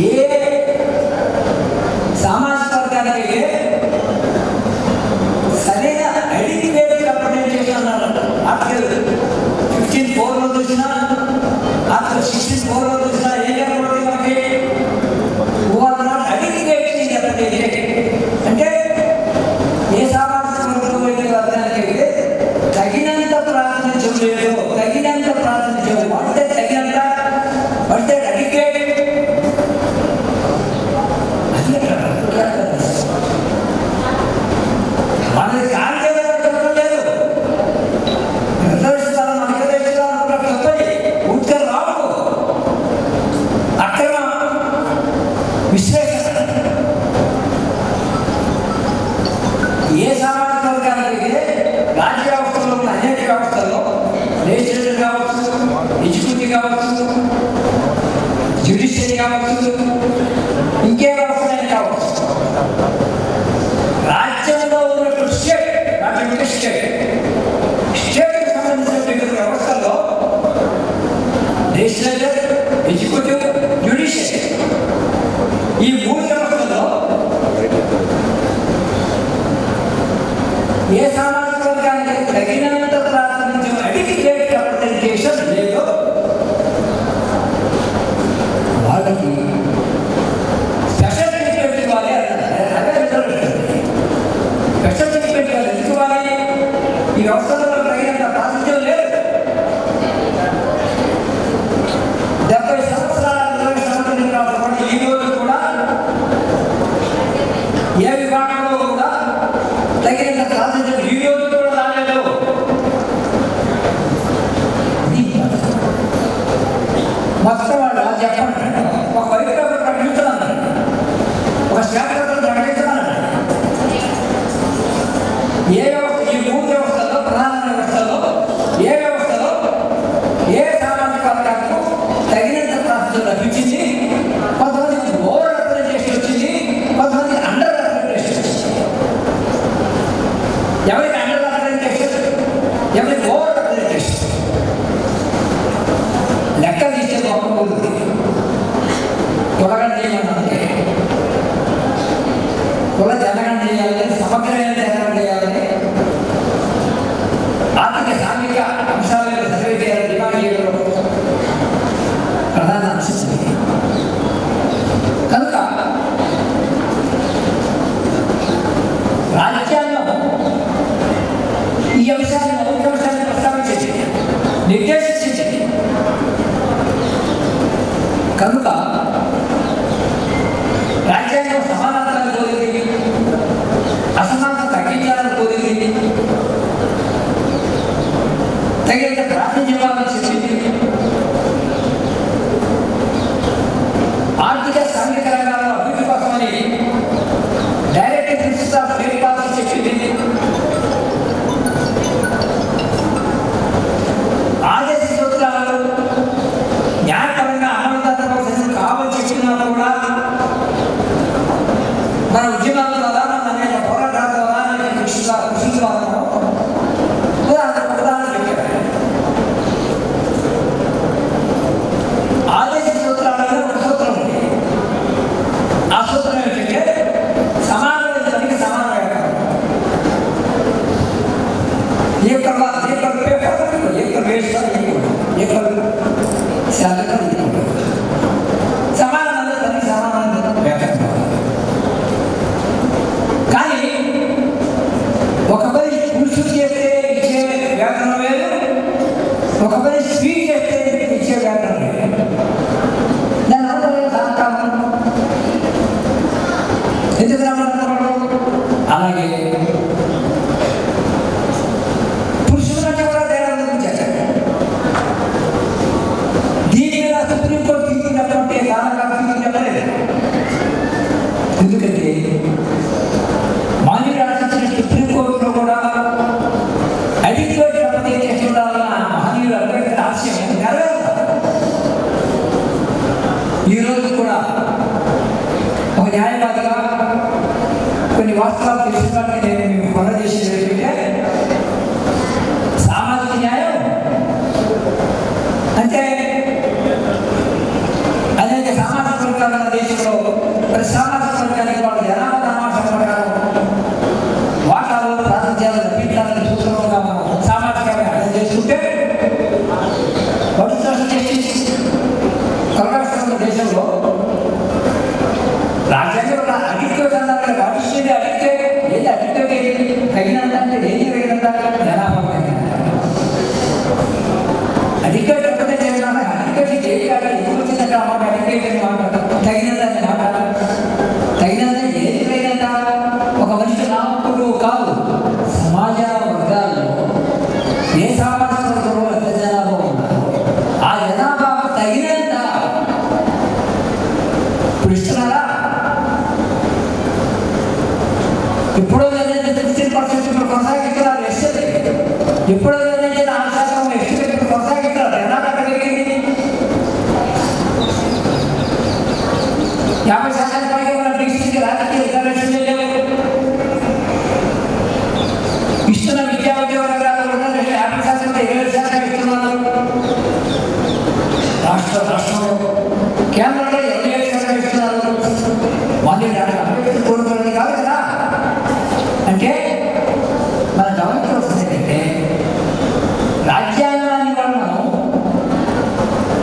ఏ సామాజిక వర్గానికి సరైన అడిక్వేట్ రిప్రజెంటేషన్ అన్నారు. ఆర్టికల్ 15(4) చూసినా, ఆర్టికల్ 16(4) చూసినా ఏం చెప్పబడింది మనకి? అంటే ఏ సామాజిక వర్గానికి తగినంత ప్రాతినిధ్యం లేదు, తగినంత ప్రాతినిధ్యం అంటే తగినంత అంటే అడిగేట్ మనది కాంగ్రెస్ లేదు. రిజర్వేషన్ మనకి ఉత్తర రావు అక్రమ విశ్లేషణ. ఏ సామాజిక వర్గానికి రాజ్య వ్యవస్థలో ఉన్న అనేక వ్యవస్థల్లో లెజిస్లేచర్ కావచ్చు, ఎగ్జిక్యూటివ్ కావచ్చు, జ్యుడిషియరీ కావచ్చు, ఇంకే వ్యవస్థ కావచ్చు, రాజ్యంలో ఉన్నటువంటి స్టేట్కి సంబంధించిన వివిధ వ్యవస్థల్లో లెజిస్లేచర్, ఎగ్జిక్యూటివ్, జ్యుడిషియరీ ఈ 3 వ్యవస్థల్లో ఏ సామాజిక వర్గానికి తగినంత ప్రాతినిధ్యం అడిక్వేట్ రిప్రజెంటేషన్ లేదో వాళ్ళకి స్పెషల్ ట్రీట్మెంట్ ఇవ్వాలి అన్నారు. అదే రిజర్వేషన్. స్పెషల్ ట్రీట్మెంట్ ఇవ్వాలి. ఎందుకు ఇవ్వాలి? ఈ వ్యవస్థలో తగినంత ప్రాతినిధ్యం లేదు. 70 సంవత్సరాల రిజర్వేషన్ తర్వాత ఈ రోజు కూడా ఏ విభాగంలో కూడా తగినంత ప్రాతినిధ్యం ఈ రోజు కూడా రాలేదు. మొత్తం వాళ్ళు చెప్పండి, ఒక వైపు ప్రకటించాలని, ఒక శాఖతో ప్రకటించాలని. ఏ వ్యవస్థ, ఈ 3 వ్యవస్థల్లో, ప్రధాన వ్యవస్థల్లో ఏ వ్యవస్థలో ఏ సామాజిక వర్గాలకు తగినంత ప్రాతినిధ్యం లభించింది? కొంతమంది ఓవర్ రిప్రజెంటేషన్ వచ్చింది, కొంతమంది అండర్ రిప్రజెంటేషన్ వచ్చింది. ఎవరికి అండర్ రిప్రజెంటేషన్, ఎవరికి ఓవర్ రిప్రజెంటేషన్ లెక్క తీసే గొప్ప కులగండ చేయమన్నంటే కుల జనగణన చేయాలని, సమగ్రమైన జనగణన చేయాలని, ఆర్థిక సాంఘిక అంశాలను సర్వే చేయాలని డిమాండ్ చేయడం ప్రధాన అంశం. కనుక రాజ్యాంగం ఈ అంశాన్ని, మౌలిక అంశాన్ని ప్రస్తావించింది, నిర్దేశించింది. కనుక రాజ్యాంగం సమానతను కోరింది, అసమానత తగ్గించాలని కోరింది, తగినంత ప్రాతినిధ్యం చెప్పింది. ఆర్థిక సాంఘిక రంగాల్లో అభివృద్ధి కోసమని directive principles of state policy చెప్పింది. ఆదేశ సూత్రాలు న్యాయపరంగా అమలుదారులు కావాలని చెప్పినా కూడా మన ఉద్యమాల ద్వారా, మన అనేక పోరాటాల ద్వారా, అనేక కృషి ద్వారా ఉదాహరణ చెప్పారు. ఆదేశ సూత్రాలలో ఒక సూత్రం ఉంది. ఆ సూత్రం ఏంటంటే సమానమైన పనికి సమాన వేతనం. సమానమైన పనికి సమానమైన వేతనం. కానీ ఒక పని పురుషుడు చేస్తే ఇచ్చే వేతనం వేరు, ఒక పని స్త్రీ చేస్తే ఇచ్చే వేతనం వేరు. దాని అందరూ సాధిస్తాము. ఎందుకు రమ్మంటున్నాడు? అలాగే పురుషులంటే కూడా తేడా గురించారు. దీని మీద సుప్రీంకోర్టు తీసుకున్నటువంటి కారణం చెప్పలేదు. ఎందుకంటే మాన్యుడు రాసించిన సుప్రీంకోర్టులో కూడా అడిక్వేట్ రిప్రజెంటేషన్ ఉండాలన్న మహనీయుడు అంబేద్కర్ ఆశయం నెరవేరుతుంది. ఈరోజు కూడా ఒక న్యాయవాదిగా కొన్ని వాస్తవాలు తెలుసుకోవడానికి నేను మీకు మనం చేసేది ఏంటంటే సామాజిక న్యాయం అంటే అనేక సామాజిక వర్గాల దేశంలో ప్రతి సామాజిక వర్గానికి వాళ్ళు జనాభా సమాజం ప్రకారం వాటాలు ప్రాతినిధ్యాలు లభించాలని సూత్రంగా మనం సామాజికంగా అర్థం చేసుకుంటే సోషల్ జస్టిస్ కలరాష్ట్రంలో దేశంలో రాజ్యాంగంలో అడిక్టేట్ అన్నారు. వాటికి అడిక్టేట్ ఏది అడిక్టేట్ ఏది తగినంత అంటే ఏది తగినంత జనాభా అడిక్టేట్ ఎప్పుడైతే చేయాలి అడిక్టేట్ ఏది కాదు ఎందుకు వచ్చిందంటే మాట అడిక్టేట్ అని మాట్లాడతారు. తగినంత మాట తగినంత ఏది తగినంత ఒక మనిషి నామకుడు కాదు. సమాజ వర్గాల్లో ఏ సామాజిక వర్గంలో ఎంత జనాభా ఉన్నారు ఆ జనాభా తగినంత ఇప్పుడు ఇస్తున్నారా? ఎప్పుడో నిర్ణయించిన 16% ఇప్పుడు కొనసాగిస్తున్నారు. ఎస్సీ ఎప్పుడో నిర్ణయించిన 6% ఎస్టీ ఇప్పుడు కొనసాగిస్తున్నారు. జనాభా పెరిగింది 50% పైగా ఉన్న బీసీకి రాజకీయ రిజర్వేషన్లు లేవు. ఇస్తున్న విద్యా ఉద్యోగ రంగాల్లో ఉన్న 50% 27% ఇస్తున్నారు. రాష్ట్రంలో కేంద్రంలో 27% ఇస్తున్నారు. వాళ్ళు అంబేద్కర్ కోరుకున్నది కాదు కదా. అంటే మన గమనించవలసింది ఏంటంటే రాజ్యాంగాన్ని మనం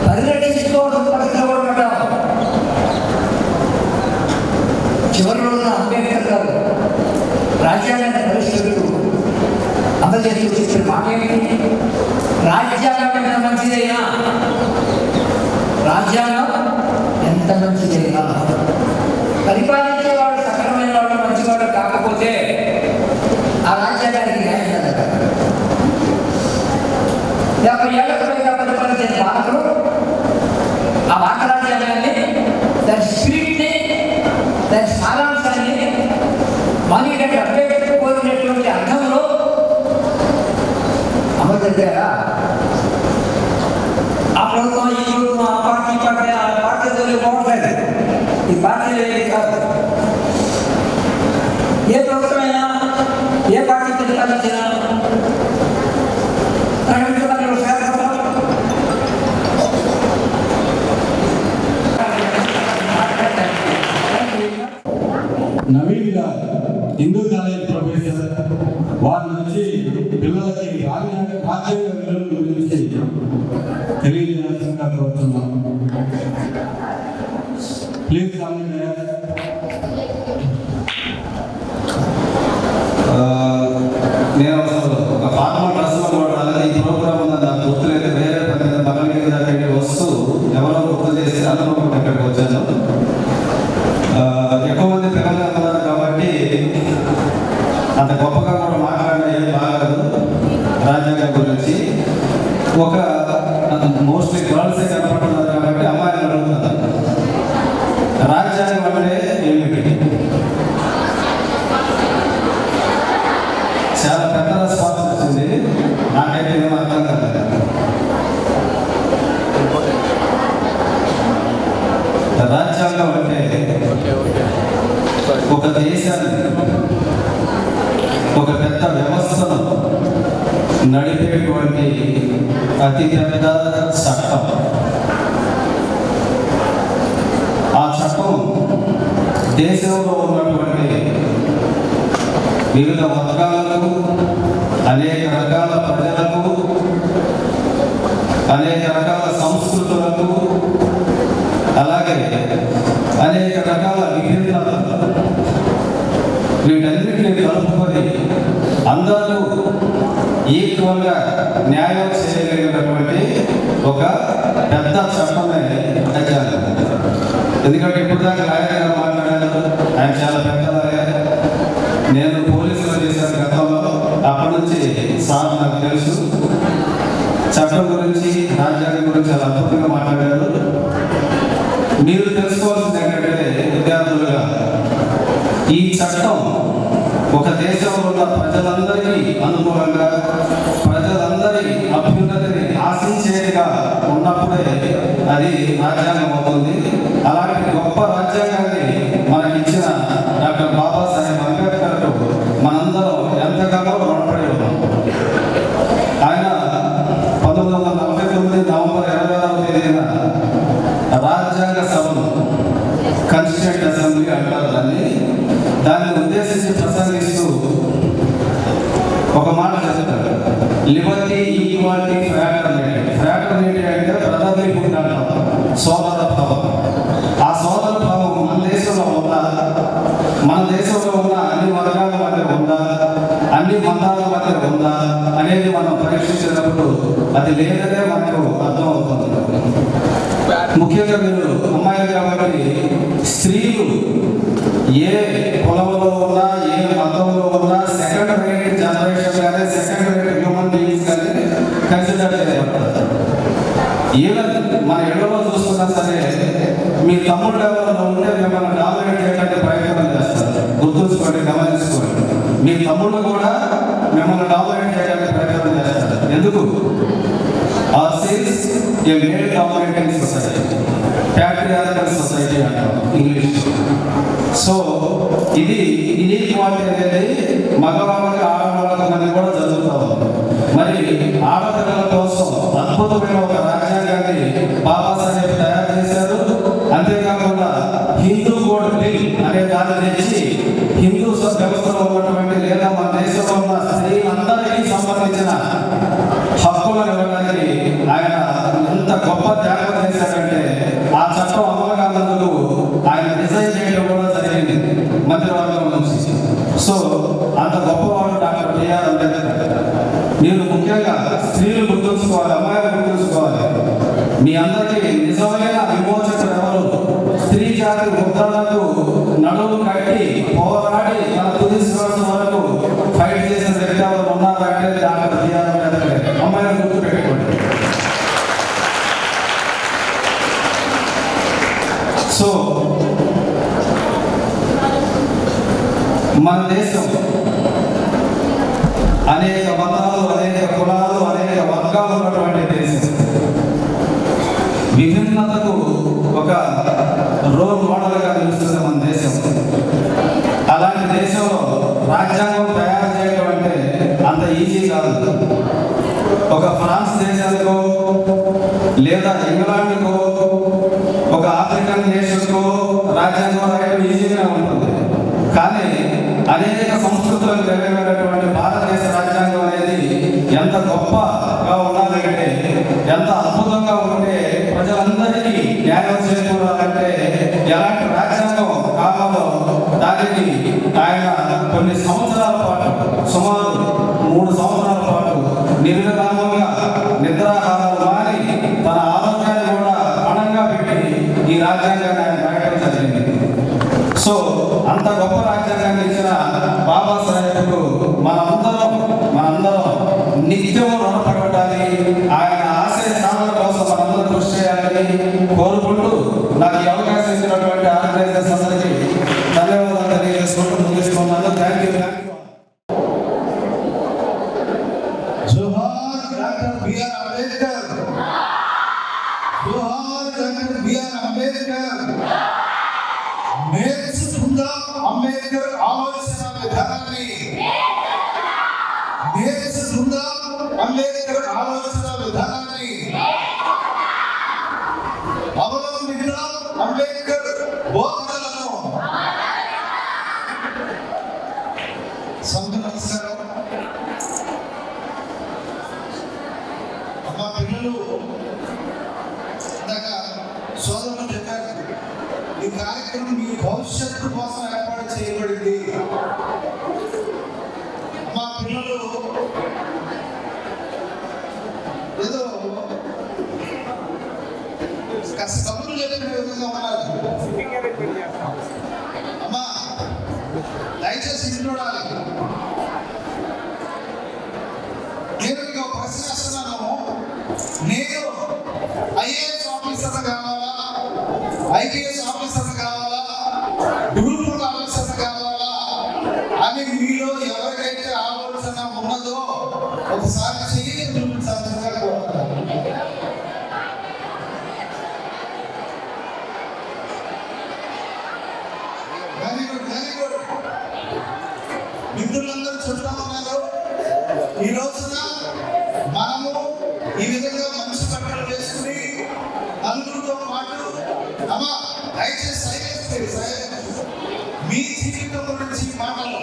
పరిరక్షించుకోవాల్సిన పరిస్థితిలో కూడా పడ్డాం. చివరి రోజున అంబేద్కర్ గారు రాజ్యాంగాన్ని పరిష్కరిస్తూ అమలు చేస్తూ చెప్పిన మాట ఏమిటి? రాజ్యాంగం ఎంత మంచిదైనా పరిపాలించేవాడు సక్రమైన వాడు మంచివాడు కాకపోతే ఆ రాజ్యాంగానికి న్యాయం జరగదు. 50 ఏళ్లకు పైగా పరిపాలించే పాలకులు ఆ భారత రాజ్యాంగాన్ని దాని స్పిరిట్ని దాని సారాంశాన్ని మనకి అంబేద్కర్ కోరినటువంటి అర్థంలో అమలు జరిగారా? ఆ ప్రభుత్వం ఈ ప్రభుత్వం ఆ పార్టీతో బాగుంటుంది. ఈ పార్టీలు ఏది కాదు. ఏ ప్రభుత్వమైనా ఏ పార్టీ పరిపాలించినా నవీన్ గారు హిందూ కాలేజ్ ప్రొఫెసర్ వారి నుంచి పిల్లలకి రాజ్యాంగ విలువల గురించి తెలియజేయాల్సిందిగా కోరుతున్నాం. ప్లీజ్ నేను అసలు ఒక ఫార్మల్ డ్రెస్లో కూడా అలాగే ఈ ప్రోగ్రామ్ ఉందని నాకు గుర్తులేదు. వేరే పని మీద మగలికి దగ్గరికి వస్తూ ఎవరో గుర్తు చేసి అనుకోకుండా ఇక్కడికి వచ్చాను. ఎక్కువ మంది పిల్లలు ఉన్నారు కాబట్టి అంత గొప్పగా కూడా మాట్లాడిన ఏం బాగలేదు రాజ్యాంగం గురించి. ఒక మోస్ట్లీ గర్ల్సే కనపడుతున్నారు కాబట్టి అమ్మాయిని అడుగుతున్నారు, రాజ్యాంగం అంటే ఏమిటి? చాలా పెద్ద రెస్పాన్స్ వచ్చింది. నాకైతే ఏమో అర్థం కాలేదు. రాజ్యాంగం అంటే ఒక దేశాన్ని ఒక పెద్ద వ్యవస్థను నడిపేటువంటి అతి పెద్ద చట్టం. ఆ చట్టం దేశంలో ఉన్నటువంటి వివిధ వర్గాలకు, అనేక రకాల ప్రజలకు, అనేక రకాల సంస్కృతులకు, అలాగే అనేక రకాల విభిన్నతలు వీటన్నిటిని కలుపుకొని అందరూ ఈక్వల్గా న్యాయం చేయగలిగినటువంటి ఒక పెద్ద చట్టమే రాజ్యాంగం. ఎందుకంటే ఇప్పుడు దాకా లాయర్ గారు మాట్లాడారు, ఆయన చాలా పెద్ద లాయర్. నేను పోలీసులో చేశాను గతంలో, అప్పటి నుంచి సార్ నాకు తెలుసు. చట్టం గురించి, రాజ్యాంగం గురించి చాలా అద్భుతంగా మాట్లాడారు. మీరు తెలుసుకోవాల్సింది ఏంటంటే విద్యార్థులుగా ఈ చట్టం ఒక దేశంలో ఉన్న ప్రజలందరికీ అనుకూలంగా, ప్రజలందరి అభ్యున్నతిని ఆశించేదిగా ఉన్నప్పుడే అది రాజ్యాంగం అవుతుంది. అలాంటి గొప్ప రాజ్యాంగాన్ని మనకిచ్చిన డాక్టర్ బాబాసాహెబ్ అంబేద్కర్ మనందరం ఎంతగానో రుణపడి ఉన్నాం. ఆయన 1949 నవంబర్ 26వ తేదీన రాజ్యాంగ సభను, కాన్స్టిట్యూంట్ అసెంబ్లీ అంటారు దాన్ని ఉద్దేశించి ప్రసంగిస్తూ ఒక మాట చెప్తారు, లిబర్టీ, ఈక్వాలిటీ, ఫ్రాటర్నిటీ. ఫ్రాటర్నిటీ అంటే బ్రదర్లీహుడ్ అంటాం, సోదర భావం. ఆ సోదర భావం మన దేశంలో ఉందా? మన దేశంలో ఉన్న అన్ని వర్గాల మధ్య ఉందా? అన్ని మతాల మధ్య ఉందా అనేది మనం పరీక్షించినప్పుడు అది లేదనే మనకు అర్థం అవుతుంది. ముఖ్యంగా మీరు అమ్మాయిలు కాబట్టి స్త్రీలు ఏ కులంలో ఉన్నా, ఏ మతంలో ఉన్నా సెకండ్ రేట్ జనరేషన్ కానీ, సెకండ్ రేట్ హ్యూమన్ బీయింగ్స్ కానీ కన్సిడర్ చేయబడతారు. ఈవెన్ మన ఇళ్లలో చూసుకున్నా సరే, మీ తమ్ముడు ఎవరైనా ఉంటే మిమ్మల్ని డామినేట్ చేయడానికి ప్రయత్నం చేస్తారు. గుర్తుంచుకోండి, గమనించుకోండి. మీ తమ్ముళ్ళు కూడా మిమ్మల్ని డామినేట్ చేయడానికి ప్రయత్నం చేస్తారు. ఎందుకు? Reasons a male dominating society, patriarchal society అంటాం ఇంగ్లీష్. సో ఇది ఇన్ఈక్వాలిటీ అనేది మగవాళ్ళకి ఆడవాళ్ళకి మధ్య కూడా జరుగుతూ ఉంది. మరి ఆడపిల్లల కోసం అద్భుతమైన ఒక రాజ్యాంగాన్ని బాబాసాహెబ్ తయారు చేశారు. అంతేకాకుండా హిందూ కోడ్ బిల్ అనే దాన్ని తెచ్చి హిందూ వ్యవస్థలో ఉన్నటువంటి లేదా మన దేశంలో ఉన్న స్త్రీలందరికీ సంబంధించిన హక్కులను ఇవ్వడానికి ఆయన ఎంత గొప్ప త్యాగం చేశారంటే, ఆ చట్టం అమలు కానందుకు ఆయన రిజైన్ చేయడం కూడా జరిగింది మంత్రివర్గం నుంచి. సో అంత గొప్పవాడు డాక్టర్ బిఆర్ అంబేద్కర్. మీరు ముఖ్యంగా స్త్రీలు గుర్తుంచుకోవాలి, అమ్మాయిలు గుర్తుంచుకోవాలి. మీ అందరికీ నిజమైన విమోచకుడు ఎవరు? స్త్రీ జాతి ఉద్ధరణకు నడుము కట్టి పోరాడి తన తుది శ్వాస వరకు ఫైట్ చేసిన వ్యక్తి ఎవరు ఉన్నారంటే డాక్టర్ బిఆర్ అంబేద్కర్. అమ్మాయిలు గుర్తు పెట్టుకోండి. సో మన దేశం అనేక మతాలు, అనేక కులాలు, అనేక వర్గాలు ఉన్నటువంటి దేశం. విభిన్నతకు ఒక రోల్ మోడల్గా నిలుస్తుంది మన దేశం. అలాంటి దేశంలో రాజ్యాంగం తయారు చేయడం అంటే అంత ఈజీ కాదు. ఒక ఫ్రాన్స్ దేశానికో లేదా ఇంగ్లాండ్కో, ఒక ఆఫ్రికన్ నేషన్కో రాజ్యాంగం రాయడం ఈజీగా ఉంటుంది. కానీ అనేక సంస్కృతులకు వెలువడినటువంటి భారతదేశ రాజ్యాంగం అనేది ఎంత గొప్పగా ఉండాలంటే, ఎంత అద్భుతంగా ఉంటే, ప్రజలందరికీ న్యాయం చేకూరాలంటే ఎలాంటి రాజ్యాంగం కావాలో దానికి ఆయన కొన్ని సంవత్సరాల పాటు, సుమారు 3 సంవత్సరాల పాటు నిర్విరామంగా నిద్రాహారాలు మాని తన ఆరోగ్యాన్ని కూడా పణంగా పెట్టి ఈ రాజ్యాంగాన్ని ఆయన రాయడం జరిగింది. సో అంత గొప్ప రాజ్యాంగాన్ని ఇచ్చిన బాబాసాహెబ్కు మనందరం నిత్యము రుణపడాలి. ఆయన ఆశయ సాధన కోసం మనందరం కృషి చేయాలని కోరుకుంటూ నాకు ఈ అవకాశం ఇచ్చినటువంటి ఆర్గనైజర్స్ అందరికీ ధన్యవాదాలు తెలియజేసుకుంటూ ముగిస్తున్నాను. Thank you. జోహార్ డాక్టర్ బిఆర్ అంబేద్కర్. జోహార్ డాక్టర్ బిఆర్ అంబేద్కర్. నేర్చుకుందాం అంబేద్కర్ ఆలోచన విధానాన్ని. నేర్చుకుందాం అంబేద్కర్ ఆలోచన విధానాన్ని. అవలంబిద్దాం అంబేద్కర్ బోధనలను. నమస్కారం. మా పిల్లలు ఇందాక సోదరులు చెప్పారు, ఈ కార్యక్రమం మీ భవిష్యత్తు కోసం ఏర్పాటు చేయబడింది. మా పిల్లలు ఏదో కాస్త కబుర్లు చెప్పిన విధంగా ఉన్నారు. అమ్మా దయచేసి ఇంట్లో నేను మీకు ప్రశ్న వేస్తున్నాను. నేను ఐఏఎస్ ఆఫీసర్ కావాలా, ఐపీఎస్ ఆఫీసర్ కావాలా, గ్రూప్ ఆఫీసర్ కావాలా, అని మీలో ఎవరికైతే ఆలోచన ఉన్నదో ఒకసారి చెయ్యి చూపించాల్సిందిగా కోరుతున్నాను. Very good, very good. మిత్రులందరూ చూస్తా ఉన్నారు. ఈ రోజున మనము ఈ విధంగా మంచి బట్టలు వేసుకుని నలుగురితో పాటు అమ్మా దయచేసి సైలెన్స్ మీ జీవితం గురించి మాటలు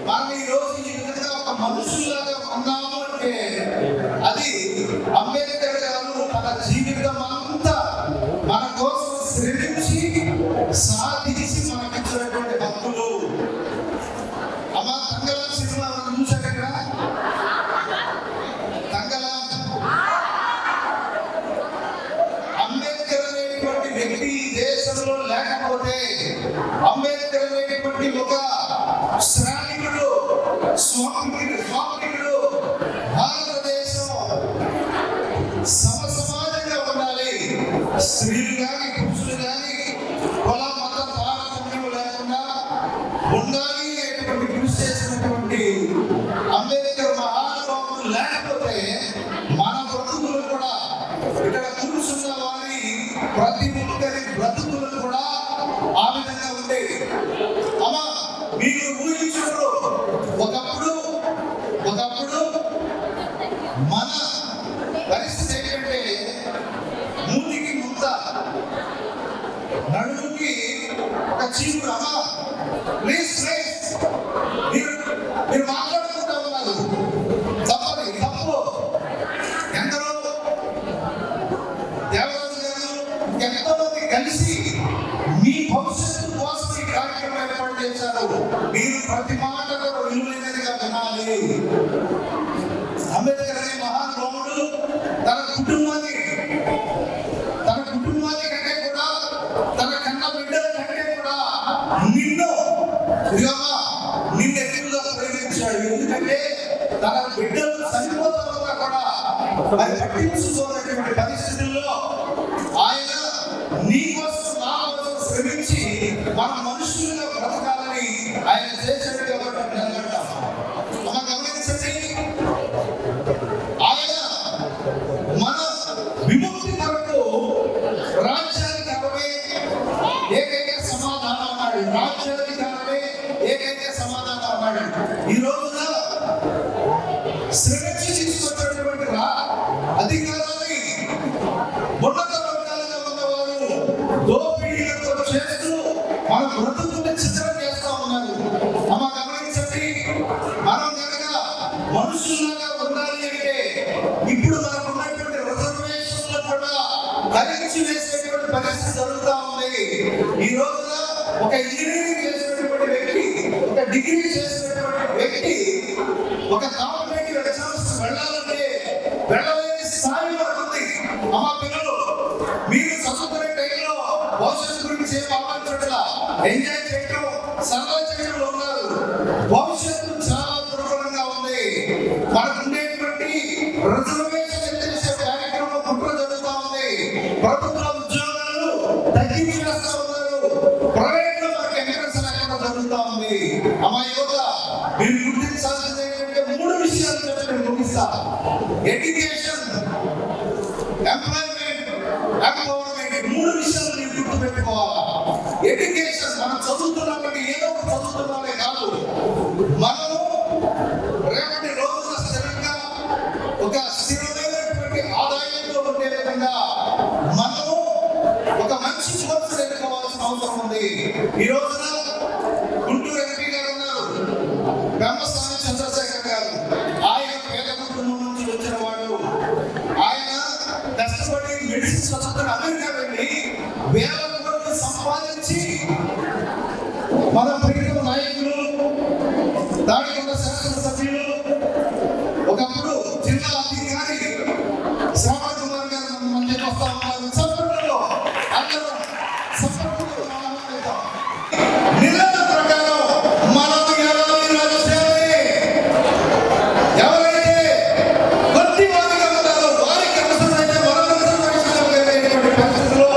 మనం ఈ రోజు ఈ విధంగా ఒక మనుషులాగా ఉన్నాము అంటే అది అంబేద్కర్ గారు తన జీవితం అంతా మన కోసం శ్రమించి సాధించి మనకిచ్చినటువంటి హక్కులు. అమ్మా తంగళ సినిమా మనం చూసాక తంగళ అంబేద్కర్ అనేటువంటి వ్యక్తి ఈ దేశంలో లేకపోతే, అంబేద్కర్ అనేటువంటి ఒక శ్రామికుడు స్వామికుడు భారతదేశం సమాజంగా ఉండాలి. స్త్రీలు కానీ పురుషులు కానీ కుల మత తారతమ్యం లేకుండా ఉండాలి అనేటువంటి కృషి చేసినటువంటి అంబేద్కర్ మహానుభావుడు లేకపోతే మన బ్రతుకులు కూడా, ఇక్కడ కూర్చున్న వారి ప్రతి ఒక్కరి బ్రతుకులు కూడా ఆ విధంగా ఉండేవి. అమ్మా మీరు ఊహించుకోరు, ఒకప్పుడు మన పరిస్థితి ఏంటంటే మూతికి ముద్ద, నడుముకి ఒక చీపురు. అమ్మా ప్లీజ్ మీరు మాట్లాడుకుంటా ఉన్నారు, తప్పది, తప్పు. ఎందరో దేవరాజు గారు ఎంతో మంది కలిసి మీ భవిష్యత్తు కోసం ఈ కార్యక్రమం ఏర్పాటు చేశారు. మీరు ప్రతి మాట కూడా విలువైనదిగా వినాలి. అంబేద్కర్ అనే మహానుభావుడు తన కుటుంబాన్ని కంటే కూడా, తన కన్న బిడ్డల కంటే కూడా నిన్ను ఎక్కువగా ప్రేమించాడు. ఎందుకంటే తన బిడ్డలు చనిపోతున్నా కూడా అది పట్టించుకోనటువంటి పరిస్థితుల్లో ఆయన నీ కోసం నా కోసం శ్రమించి మన మనుషులుగా బ్రతకాలని ఆయన చేశాడు. కాబట్టి నిలబడ్డాం. అమ్మ గమనించండి, ఆయన మన విముక్తి కొరకు రాజ్యాధికారమే ఏకైక సమాధానం అన్నాడు. రాజ్యాధికారమే ఏకైక సమాధానం అన్నాడు. ఈ రోజున శ్రమించి తీసుకొచ్చినటువంటి అధికారాన్ని ఉన్నత వర్గాలుగా ఉన్నవారు దోపిడీలతో చేస్తూ మన బ్రతుకుని చిత్రం చేస్తా ఉన్నారు. అమ్మ గమనించండి, మనం కనుక మనుషుల్లాగా ఉండాలి అంటే ఇప్పుడు మనకు ఉన్నటువంటి రిజర్వేషన్లు కూడా కలిసి వేసేటువంటి పరిస్థితి జరుగుతూ ఉంది. ఈ రోజున ఒక ఇంజనీరింగ్ చేసినటువంటి వ్యక్తి, ఒక డిగ్రీ చేసినటువంటి వ్యక్తి ఒక కాంపిటేటివ్ ఎగ్జామ్స్ వెళ్ళాలంటే వెళ్ళలేని స్థాయి వరకు ఉంది. అమ్మ పిల్లలు మీరు చదువుకునే టైంలో భవిష్యత్తు గురించి ఏం ఆలోచించట్లా, ఎంజాయ్ చేయడం సరదా చేయడంలో ఉన్నారు. భవిష్యత్తు చాలా దుర్భరంగా ఉంది. మనకు ఉండేటువంటి రిజర్వేషన్ ఎత్తివేసే కార్యక్రమం కుట్ర జరుగుతూ ఉంది. ప్రభుత్వ ఉద్యోగాలు తగ్గించేస్తా ఉన్నారు. ప్రైవేట్ లో మనకు ఎంకరేజ్ లేకుండా జరుగుతూ ఉంది. అమ్మ యువత మీరు గుర్తించాల్సింది ఏంటంటే 3 విషయాలు చెప్పి నేను ముగిస్తా. ఎడ్యుకేషన్, ఎంప్లాయ్మెంట్, ఎంపవర్మెంట్, 3 విషయాలు మీరు గుర్తుపెట్టుకోవాలా. ఎడ్యుకేషన్ మనం చదువుతున్నామంటే ఏదో ఒక చదువుతున్నామే కాదు, మనము రేపటి రోజున స్థిరంగా ఒక స్థిరమైనటువంటి ఆదాయంతో ఉండే విధంగా మనము ఒక మంచి కోర్సు నేర్చుకోవాల్సిన అవసరం ఉంది. ఈ రోజున గుంటూరు ఎంపీ గారు ఉన్నారు, బ్రహ్మస్వామి చంద్రశేఖర్ గారు. ఆయన పేద కుటుంబం నుంచి వచ్చిన వాడు. ఆయన కష్టపడి మెడిసిన్ చదువుకుని అమెరికా వెళ్ళి వేల కోట్లు సంపాదించి మన ప్రియతమ నాయకులు, దాడికొండ శాసనసభ్యులు, ఒకప్పుడు జిల్లా అధికారి శ్రావణ కుమార్ గారు మన మధ్యకి వస్తా ఉన్నారు. సభ్యులలో అందరూ సభ్యులు నిలద ప్రకారం మనం ఎవరైతే కొద్ది వారిగా ఉన్నారో వారికి అవసరమైతే పరిస్థితుల్లో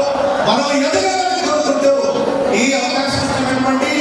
మనం ఎదగాలని కోరుకుంటూ ఈ అవకాశం ఇచ్చినటువంటి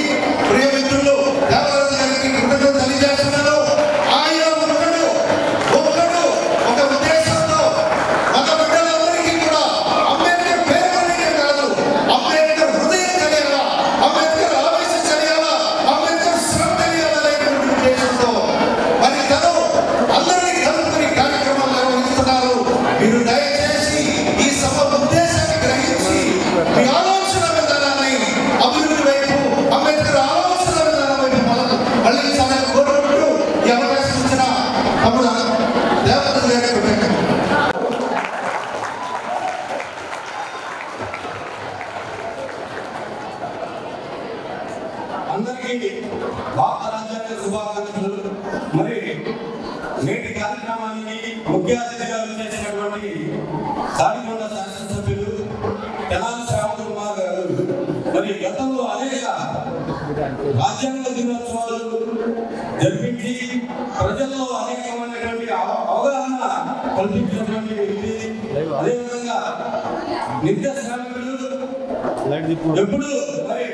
అందరికీ భారత రాజ్యాంగ శుభాకాంక్షలు. మరి నేటి కార్యక్రమానికి ముఖ్య అతిథిగా చేసినటువంటి తాడికొండ శాసనసభ్యులు తెనాలి శ్రావణ్ కుమార్ గారు మరి గతంలో అనేక రాజ్యాంగ దినోత్సవాలు జరిపించి ప్రజల్లో అనేకమైనటువంటి అవగాహన కల్పించినటువంటి వ్యక్తి. అదేవిధంగా నిత్య శ్రామికులు ఎప్పుడు మరి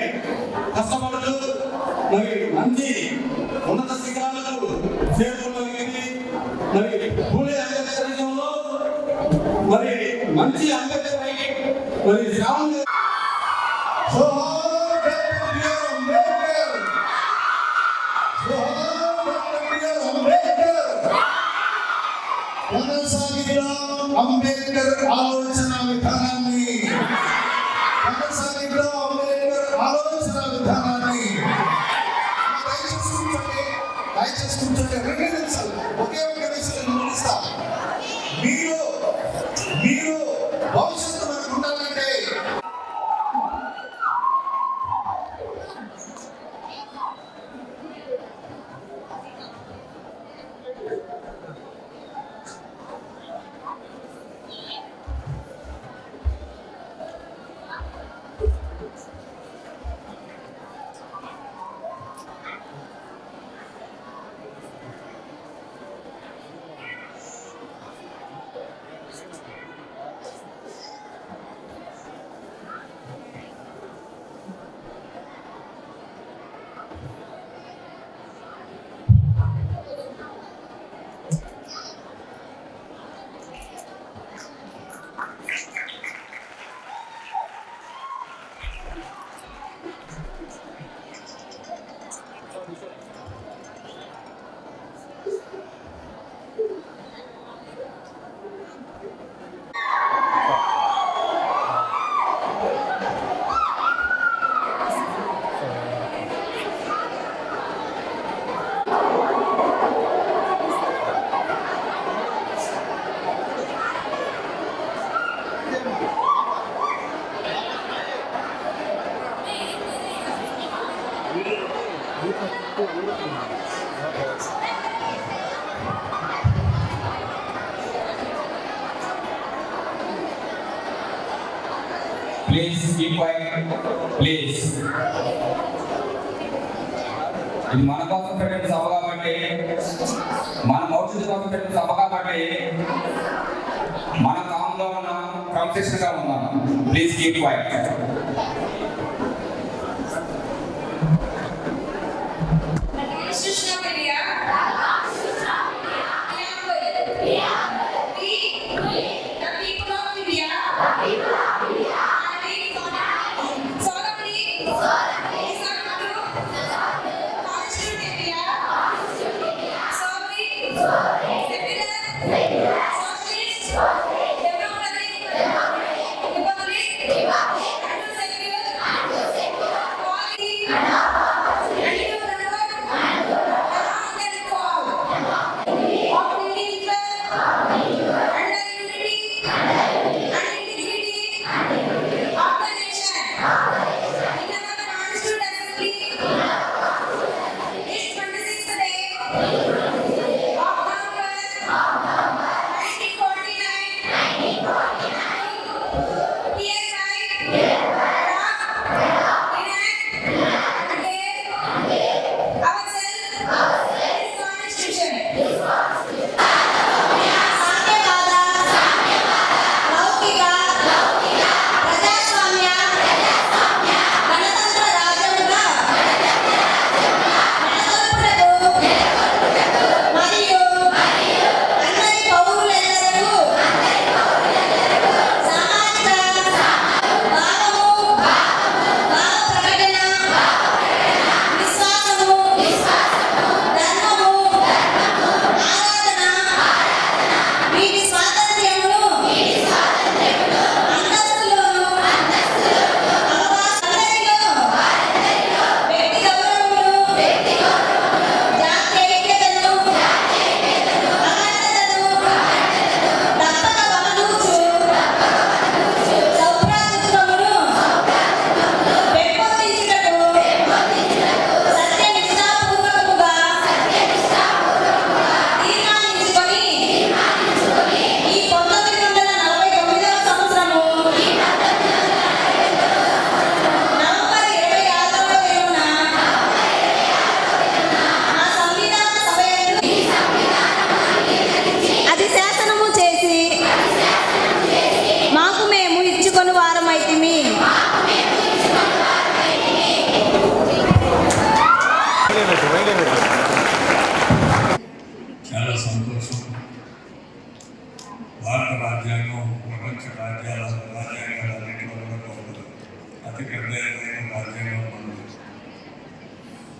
కష్టపడుతూ మరి మంచి ఉన్నత శిఖరాలకు చేరుకున్న వ్యక్తి. మరి పూలే అంబేద్కరిజంలో మరి మంచి అంబేద్కర్ మరి శ్రావణ్ అంబేద్కర్ ఆలోచన విధానాన్ని దయచేసి కూర్చోండి. 2 నిమిషాలు ఒకే ఒక నిమిషం ముగిస్తా. మీరు భవిష్యత్తు మనకు ఉండాలంటే ప్లీజ్ కీప్ క్వైట్ ప్లీజ్. ఇది మన కోసం పెట్టిన సభ కాబట్టి, మన భవిష్యత్తు కోసం పెట్టిన సభ కాబట్టి మన కామ్గా ఉన్నాం, క్రమశిక్షణగా ఉన్నాం. Please keep quiet. Republic,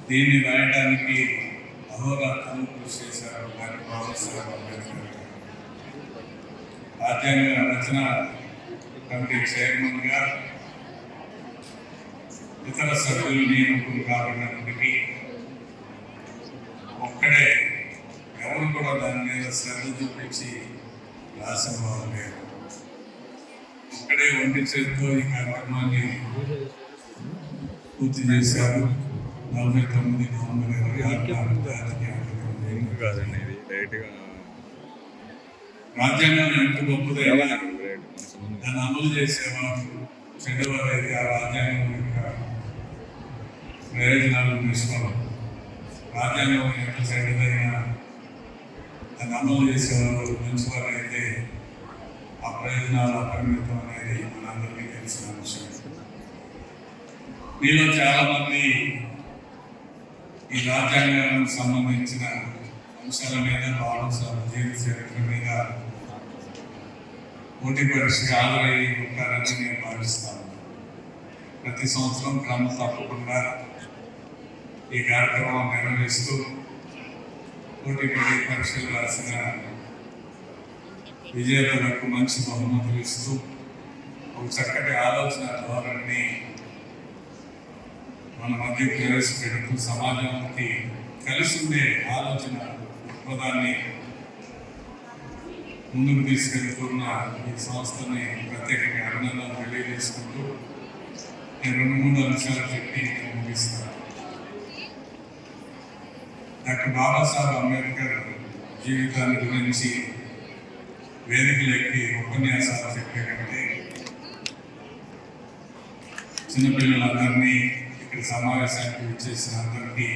దీన్ని రాయడానికి అహోరాత్రులు కృషి చేశారు డాక్టర్ బాబాసాహెబ్ అంబేద్కర్ గారు. రాజ్యాంగ రచన కమిటీ చైర్మన్గా ఇతర సభ్యులు నియమకులు కాబడినప్పటికీ ఒక్కడే ఎవరు కూడా దాని మీద శ్రద్ధ చూపించి రాసిన వారు లేరు. ఒక్కడే ఒంటి చేతితో ఈ కార్యక్రమాన్ని పూర్తి చేశారు. 49 నవంబర్ 26 రాజ్యాంగం ఎంత గొప్పదైనా దాన్ని అమలు చేసేవారు చెడ్డవారైతే ఆ రాజ్యాంగం యొక్క ప్రయోజనాలను తీసుకోవడం, రాజ్యాంగం ఎంత చెడ్డదైనా దాన్ని అమలు చేసేవారు మంచివారైతే ఆ ప్రయోజనాలు అపరిమితం అనేది మనందరికీ తెలిసిన విషయం. మీలో చాలా మంది ఈ రాజ్యాంగానికి సంబంధించిన అంశాల మీద, బాలసాల జీవిత చరిత్ర మీద పోటీ పరీక్షగా హాజరయ్యి ఉంటారని నేను భావిస్తాను. ప్రతి సంవత్సరం క్రమం తప్పకుండా ఈ కార్యక్రమం నిర్వహిస్తూ పోటీ పరీక్షలు రాసిన విజేతలకు మంచి బహుమతులు ఇస్తూ ఒక చక్కటి ఆలోచన ధోరణిని మన మధ్య ప్రవేశపెడుతూ సమాజానికి కలిసి ఉండే ఆలోచన దృక్పథాన్ని ముందుకు తీసుకెళ్తున్న ఈ సంస్థని ప్రత్యేకంగా అభినందనలు తెలియజేసుకుంటూ నేను 2-3 అంశాలు చెప్పి ముగిస్తాను. డాక్టర్ బాబాసాహెబ్ అంబేద్కర్ జీవితాన్ని గురించి వేదికలెక్కి ఉపన్యాసాలు చెప్పే కంటే చిన్నపిల్లలందరినీ ఇక్కడ సమావేశానికి వచ్చేసిన అందరికీ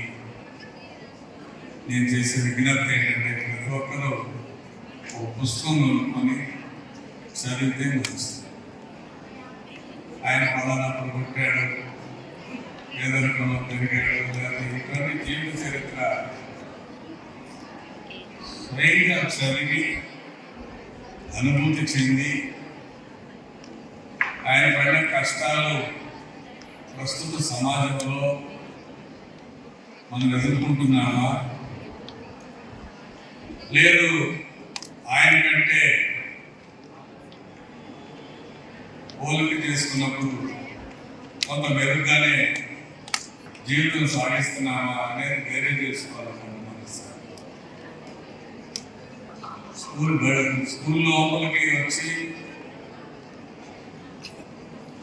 నేను చేసే విజ్ఞప్తి ఏంటంటే ప్రతి ఒక్కరూ ఒక పుస్తకం కొనుక్కొని చదివితే ముగిస్తుంది. ఆయన పలానాప్పుడు పుట్టాడు, పేదరికంలో పెరిగాడు, లేదా ఇటువంటి జీవిత చరిత్ర స్వయంగా చదివి అనుభూతి చెంది ఆయన పడిన కష్టాలు ప్రస్తుత సమాజంలో మనం ఎదుర్కొంటున్నామా, లేదు ఆయన కంటే పోలిక చేసుకున్నప్పుడు కొంత మెరుగ్గానే జీవితం సాగిస్తున్నామా అనేది ధైర్యం చేసుకోవాలనుకుంటున్నాను. స్కూల్ లోపలికి వచ్చి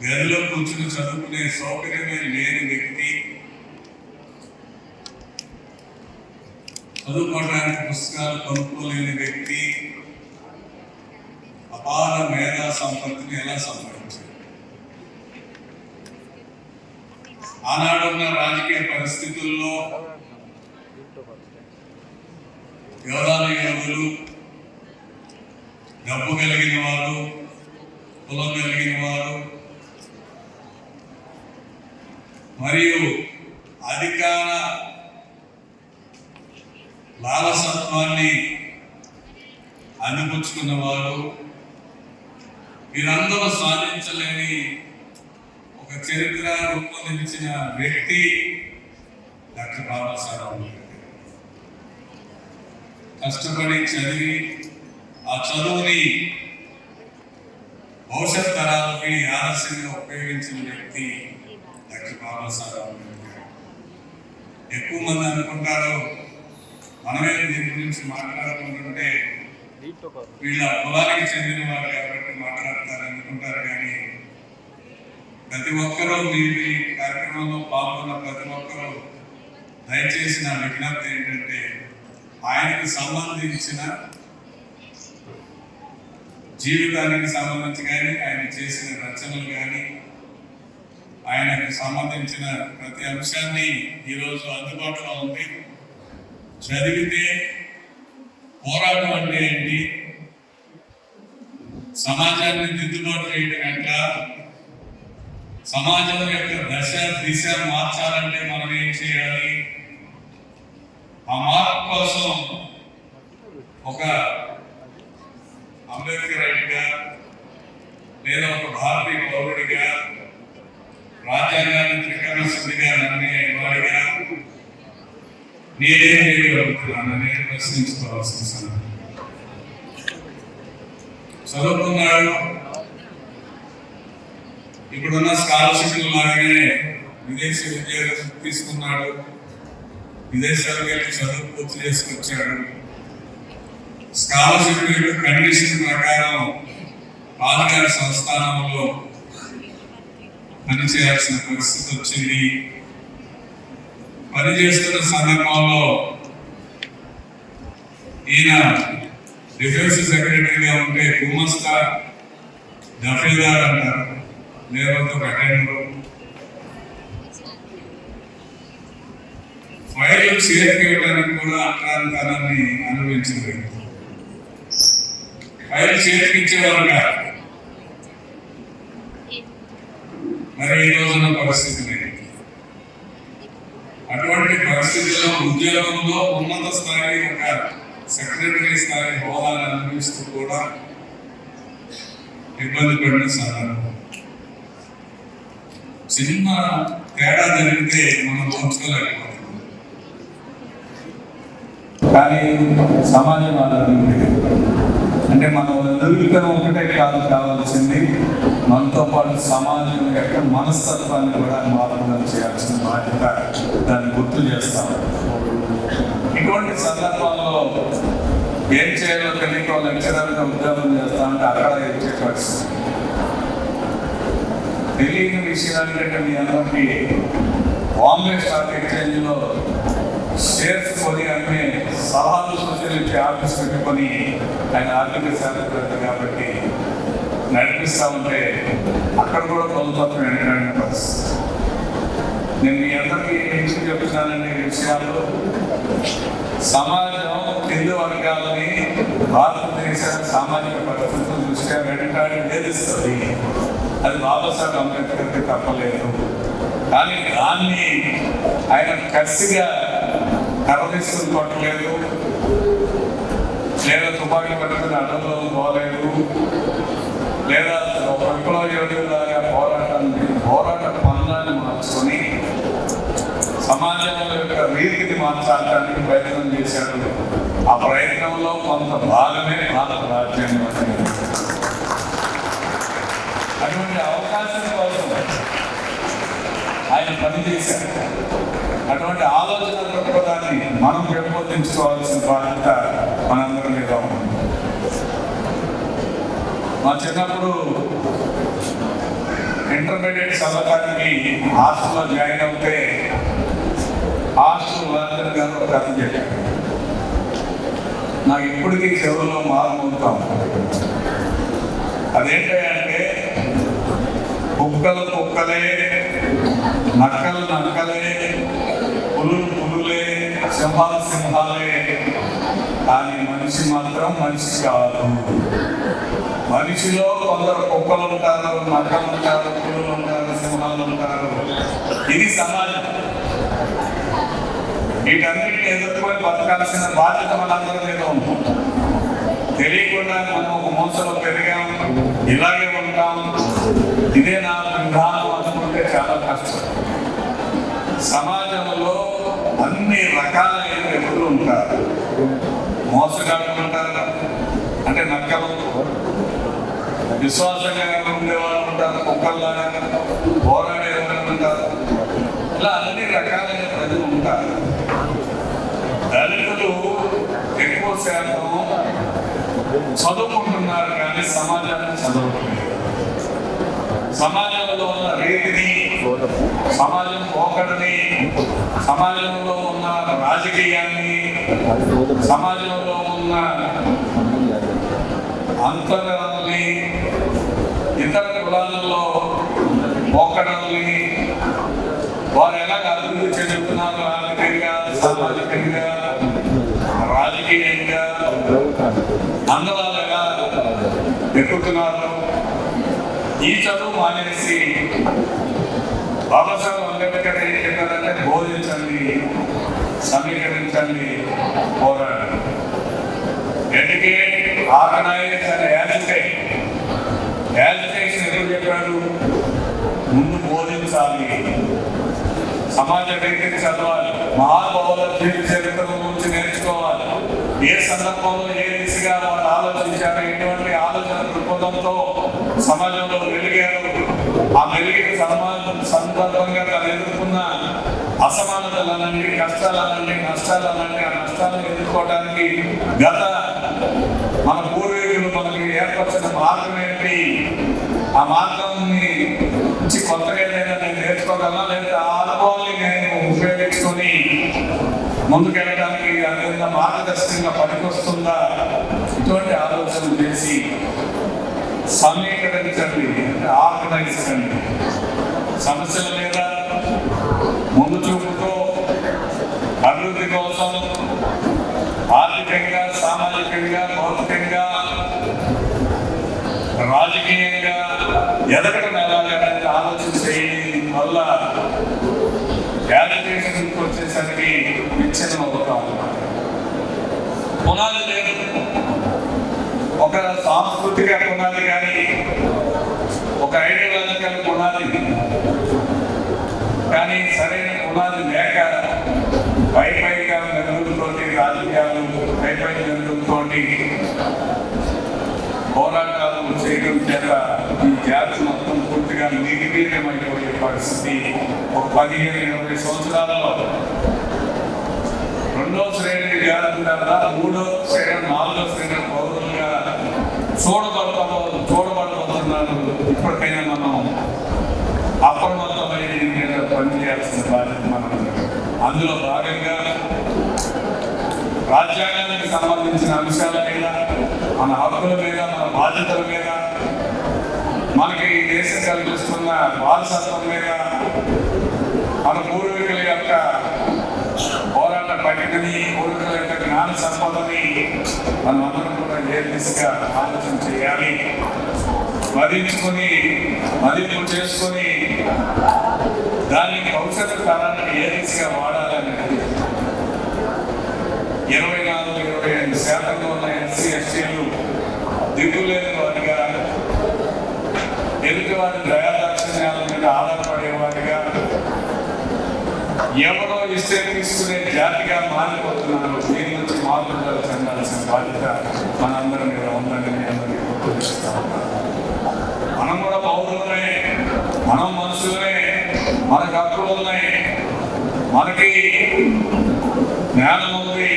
గదిలో కూర్చుని చదువుకునే సౌకర్యమే లేని వ్యక్తి, చదువుకోవడానికి పుస్తకాలు కొనుక్కోలేని వ్యక్తి అపార మేధా సంపత్తిని ఎలా సంపాదించారు? ఆనాడున్న రాజకీయ పరిస్థితుల్లో యోధాలు యోధులు, డబ్బు కలిగిన వారు, కులం కలిగిన వారు మరియు అధికార లాలసత్వాన్ని అందిపుచ్చుకున్న వారు వీరందరూ సాధించలేని ఒక చరిత్ర రూపొందించిన వ్యక్తి డాక్టర్ బాబాసాహెబ్ అంబేద్కర్. కష్టపడి చదివి ఆ చదువుని భవిష్యత్ తరాలకి ఆదర్శంగా ఉపయోగించిన వ్యక్తి డాక్టర్ బాబాసాహెబ్ అంబేద్కర్. ఎక్కువ మంది అనుకుంటారు మనమే దీని గురించి మాట్లాడుకుంటుంటే వీళ్ళ కులానికి చెందిన వారు కాబట్టి మాట్లాడతారు అనుకుంటారు. కానీ ప్రతి ఒక్కరూ మీరు ఈ కార్యక్రమంలో పాల్గొన్న ప్రతి ఒక్కరూ దయచేసి నా విజ్ఞప్తి ఏంటంటే ఆయనకు సంబంధించిన జీవితానికి సంబంధించి కానీ, ఆయన చేసిన రచనలు కానీ, ఆయనకు సంబంధించిన ప్రతి అంశాన్ని ఈరోజు అందుబాటులో ఉంది. చదివితే పోరాటం అంటే ఏంటి, సమాజాన్ని దిద్దుబాటు చేయడం ఎట్లా, సమాజం యొక్క దిశ మార్చాలంటే మనం ఏం చేయాలి, ఆ మార్పు కోసం ఒక అంబేద్కర్ రైట్గా లేదా ఒక భారతీయ పౌరుడిగా రాజ్యాంగాన్ని త్రికరణ శుద్ధిగా నిర్ణయం ఇవ్వాలిగా నేనేం చేయగలుగుతున్నానని ప్రశ్నించుకోవాల్సిన సమయం. చదువుకున్నాడు, ఇప్పుడున్న స్కాలర్షిప్ లాగానే విదేశీ ఉద్యోగం తీసుకున్నాడు, విదేశాలకు వెళ్ళి చదువు పూర్తి చేసుకొచ్చాడు. స్కాలర్షిప్ కండిషన్ ప్రకారం పాలగారి సంస్థానంలో పనిచేయాల్సిన పరిస్థితి వచ్చింది. పనిచేస్తున్న సందర్భంలో ఈయన డిఫెన్స్ సెక్రటరీగా ఉంటే గుమస్తా దఫేదార్ అంటారు, లేకపోతే అటెండర్. ఫైల్ చేతికివ్వడానికి కూడా అక్రాంతనాన్ని అనుభవించింది. ఫైల్ చేతికిచ్చేవారు కాదు. మరి ఈ రోజున పరిస్థితి లేదు. అటువంటి పరిస్థితుల్లో ఉద్యోగంలో ఉన్నత స్థాయి ఒక సెక్రటరీ స్థాయి హోదాను అనుభవిస్తూ కూడా ఇబ్బంది పడిన సాధారణ. చిన్న తేడా జరిగితే మనం పంచుకోలేకపోతున్నాం. కానీ సమాజం ఆధారంగా అంటే మనం నిరూపణ ఒకటే కాదు కావాల్సింది, మనతో పాటు సమాజం యొక్క మనస్తత్వాన్ని కూడా మార్పుదం చేయాల్సిన బాధ్యత దాన్ని గుర్తు చేస్తాం. ఇటువంటి సందర్భాల్లో ఏం చేయాలో తెలియక లెక్చరర్గా ఉద్యోగం చేస్తా అంటే అక్కడ ఇచ్చే పరిస్థితి. తెలియని విషయాలంటే మీ అందరికీ బాంబే స్టాక్ ఎక్స్చేంజ్లో షేర్స్ కొని అనే సలహాలు సూచనలు ఇచ్చే ఆఫీస్ పెట్టుకొని ఆయన ఆర్థిక శాస్త్రవేత్త కాబట్టి నడిపిస్తూ ఉంటే అక్కడ కూడా ప్రభుత్వం వెనకాడిన పరిస్థితి. నేను మీ అందరికీ ఎందుకు చెప్తున్నానంటే ఈ విషయాలు సమాజం కింది వర్గాలని భారతదేశ సామాజిక పరిస్థితుల దృష్ట్యా వెనకాడి వేధిస్తుంది. అది బాబాసాహెబ్ అంబేద్కర్కి తప్పలేదు. కానీ దాన్ని ఆయన కసిగా కర్రదీసుకుని కొట్టలేదు, లేదా తుపాకీ పట్టుకుని అడ్డంలో పోలేదు, లేదా ఒక విప్లవ యోధులాగా పోరాట పనులను మార్చుకొని సమాజంలో యొక్క రీతిని మార్చడానికి ప్రయత్నం చేశాడు. ఆ ప్రయత్నంలో కొంత భాగమే భారత రాజ్యాంగం. అటువంటి అవకాశం కోసం ఆయన పనిచేశారు. అటువంటి ఆలోచన దృక్పథాన్ని మనం పెంపొందించుకోవాల్సిన బాధ్యత మనందరం మీద ఉంది. మా చిన్నప్పుడు ఇంటర్మీడియట్ చదవడానికి హాస్టల్లో జాయిన్ అవుతే హాస్టల్ వార్డెన్ గారు ఒక కథ చెప్పారు. నాకు ఇప్పటికీ చెవుల్లో మారుమవుతాం. అదేంటంటే కుక్కలు కుక్కలే, నక్కలు నక్కలే, పులులు పులులే, సింహాలు సింహాలే, కానీ మనిషి మాత్రం మనిషి కాదు. మనిషిలో కొందరు కుక్కలు ఉంటారు, నక్కలు ఉంటారు, పులులు ఉంటారు, సింహాలు ఉంటారు. ఇది సమాజం. వీటన్నిటిని ఎదుర్కొని బతకాల్సిన బాధ్యత మనందరి మీద ఉంది. తెలియకుండా మనం ఒక మోసలో పెరిగాం, ఇలాగే ఉంటాం, ఇదే నా విధానం అనుకుంటే చాలా కష్టం. సమాజంలో అన్ని రకాలైన వ్యక్తులు ఉంటారు. మోసగాళ్ళు ఉంటారు, అంటే నక్కలు. విశ్వాసంగా ఉండేవాళ్ళు ఉంటారు, కుక్కల్లాగా పోరాడేవాళ్ళు ఉంటారు. ఇలా అన్ని రకాలైన ప్రజలు ఉంటారు. దళితులు ఎక్కువ శాతం చదువుకుంటున్నారు కానీ సమాజాన్ని చదువుకుంటున్నారు. సమాజంలో ఉన్న రీతిని, సమాజం పోకడని, సమాజంలో ఉన్న రాజకీయాన్ని, సమాజంలో ఉన్న అంతరాలని, ఇతర కులాలలో పోకడల్ని వారు ఎలాగ అభివృద్ధి చెందుతున్నారు ఆర్థికంగా, సామాజికంగా, రాజకీయంగా అందలాలుగా ఎక్కుతున్నారు. ఈ చదువు మానేసి బాబాసాహెబ్ అంబేద్కర్ ఏం చెప్పారంటే బోధించండి, సమీకరించండి, పోరాడండి. Educate, organise and agitate. Agitation ఎప్పుడు చెప్పాడు? ముందు బోధించాలి, సమాజ రీతిని చదవాలి, మహానుభావుల జీవిత చరిత్ర గురించి నేర్చుకోవాలి. ఏ సందర్భంలో ఏ దిశగా వాళ్ళు ఆలోచించారు, ఎటువంటి ఆలోచన దృక్పథంతో సమాజంలో వెలిగారు, ఆ వెలిగిన సందర్భంగా తను ఎదుర్కొన్న అసమానతలనండి, కష్టాలనండి, నష్టాలనండి, ఆ నష్టాలను ఎదుర్కోవడానికి గత మన పూర్వీకులు మనకి ఏర్పరిచిన మార్గం ఏంటి, ఆ మార్గాన్ని నుంచి కొత్తగా ఏదైనా నేను నేర్చుకోగలనా, లేదా ఆ అనుభవాన్ని నేను ఉపయోగించుకొని ముందుకెళ్ళడానికి అదేవిధంగా మార్గదర్శకంగా పనికొస్తుందా, ఇటువంటి ఆలోచనలు చేసి సమీకరించండి, అంటే ఆర్గనైజ్ కండి. సమస్యల మీద ముందు చూపుతో అభివృద్ధి కోసం ఆర్థికంగా, సామాజికంగా, భౌతికంగా, రాజకీయంగా ఎదగడం ఎలాగ అనేది ఆలోచన చేయడం వల్ల యాజిటేషన్కి వచ్చేసరికి విచ్ఛిన్నం అవుతాం. పునాది లేదు, ఒక సాంస్కృతిక పునాది కానీ ఒక ఐడియాలజికల్ పునాది కానీ సరైన పునాది లేక పైగా మెరుగులతోటి రాజకీయాలు, పై మెరుగులతోటి పోరాటాలు చేయడం చేత ఈ జాతి మొత్తం పూర్తిగా నిర్వీర్యమైపోయే పరిస్థితి ఒక 15-20 సంవత్సరాలలో రెండో శ్రేణి జాతి తర్వాత మూడో శ్రేణి, నాలుగో శ్రేణి పౌరులుగా చూడబడబోతున్నారు. ఇప్పటికైనా మనం అప్రమత్తమై పనిచేయాల్సిన బాధ్యత మనం. అందులో భాగంగా రాజ్యాంగానికి సంబంధించిన అంశాల మీద, మన హక్కుల మీద, మన బాధ్యతల మీద, మనకి ఈ దేశం కల్పిస్తున్న వారసత్వం మీద, మన పూర్వీకుల యొక్క పోరాట పట్టికని, పూర్వీకుల యొక్క జ్ఞాన సంపదని మనం అందరం కూడా ఏ దిశగా ఆలోచన చేయాలి, మదింపు చేసుకొని దాన్ని భవిష్యత్తు కాలానికి ఏ దిశగా వాడాలనేది 24-25% ఉన్న ఎస్సీ ఎస్టీలు దిగులేని వారిగా, ఎదుటి వారి దయాదాక్షిణ్యాల మీద ఆధారపడేవారిగా, ఎవరో ఇస్తే తీసుకునే జాతిగా మారిపోతున్నారు. దీని నుంచి మార్పులు చెందాల్సిన బాధ్యత మనందరి మీద ఉందని నేను గుర్తిస్తాను. మనం కూడా పౌరులమే, మనం మనుషులమే, మనకు హక్కులు ఉన్నాయి, మనకి జ్ఞానం ఉంది,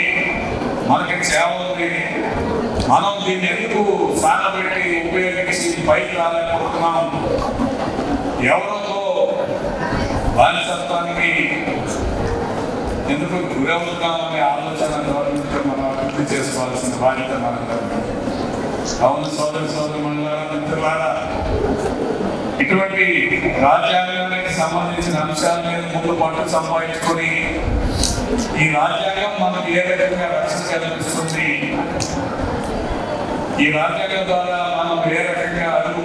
మనకి సేవ ఉంది. మనం దీన్ని ఎందుకు సానబెట్టి ఉపయోగించి పైకి రాలేకపోతున్నాం? ఎవరితో బానిసత్వానికి ఎందుకు గురవుతున్నామనే ఆలోచన గవర్నమెంట్ మనం అభివృద్ధి చేసుకోవాల్సిన బాధ్యత మనందరం. అవును సోదరులారా, మిత్రులారా, ఇటువంటి రాజ్యాంగానికి సంబంధించిన అంశాల మీద ముందు పట్టు సంపాదించుకొని ఈ రాజ్యాంగం మనకు ఏ రకంగా రక్షణ కల్పిస్తుంది, ఈ రాజ్యాంగం ద్వారా మనం ఏ రకంగా అడుగు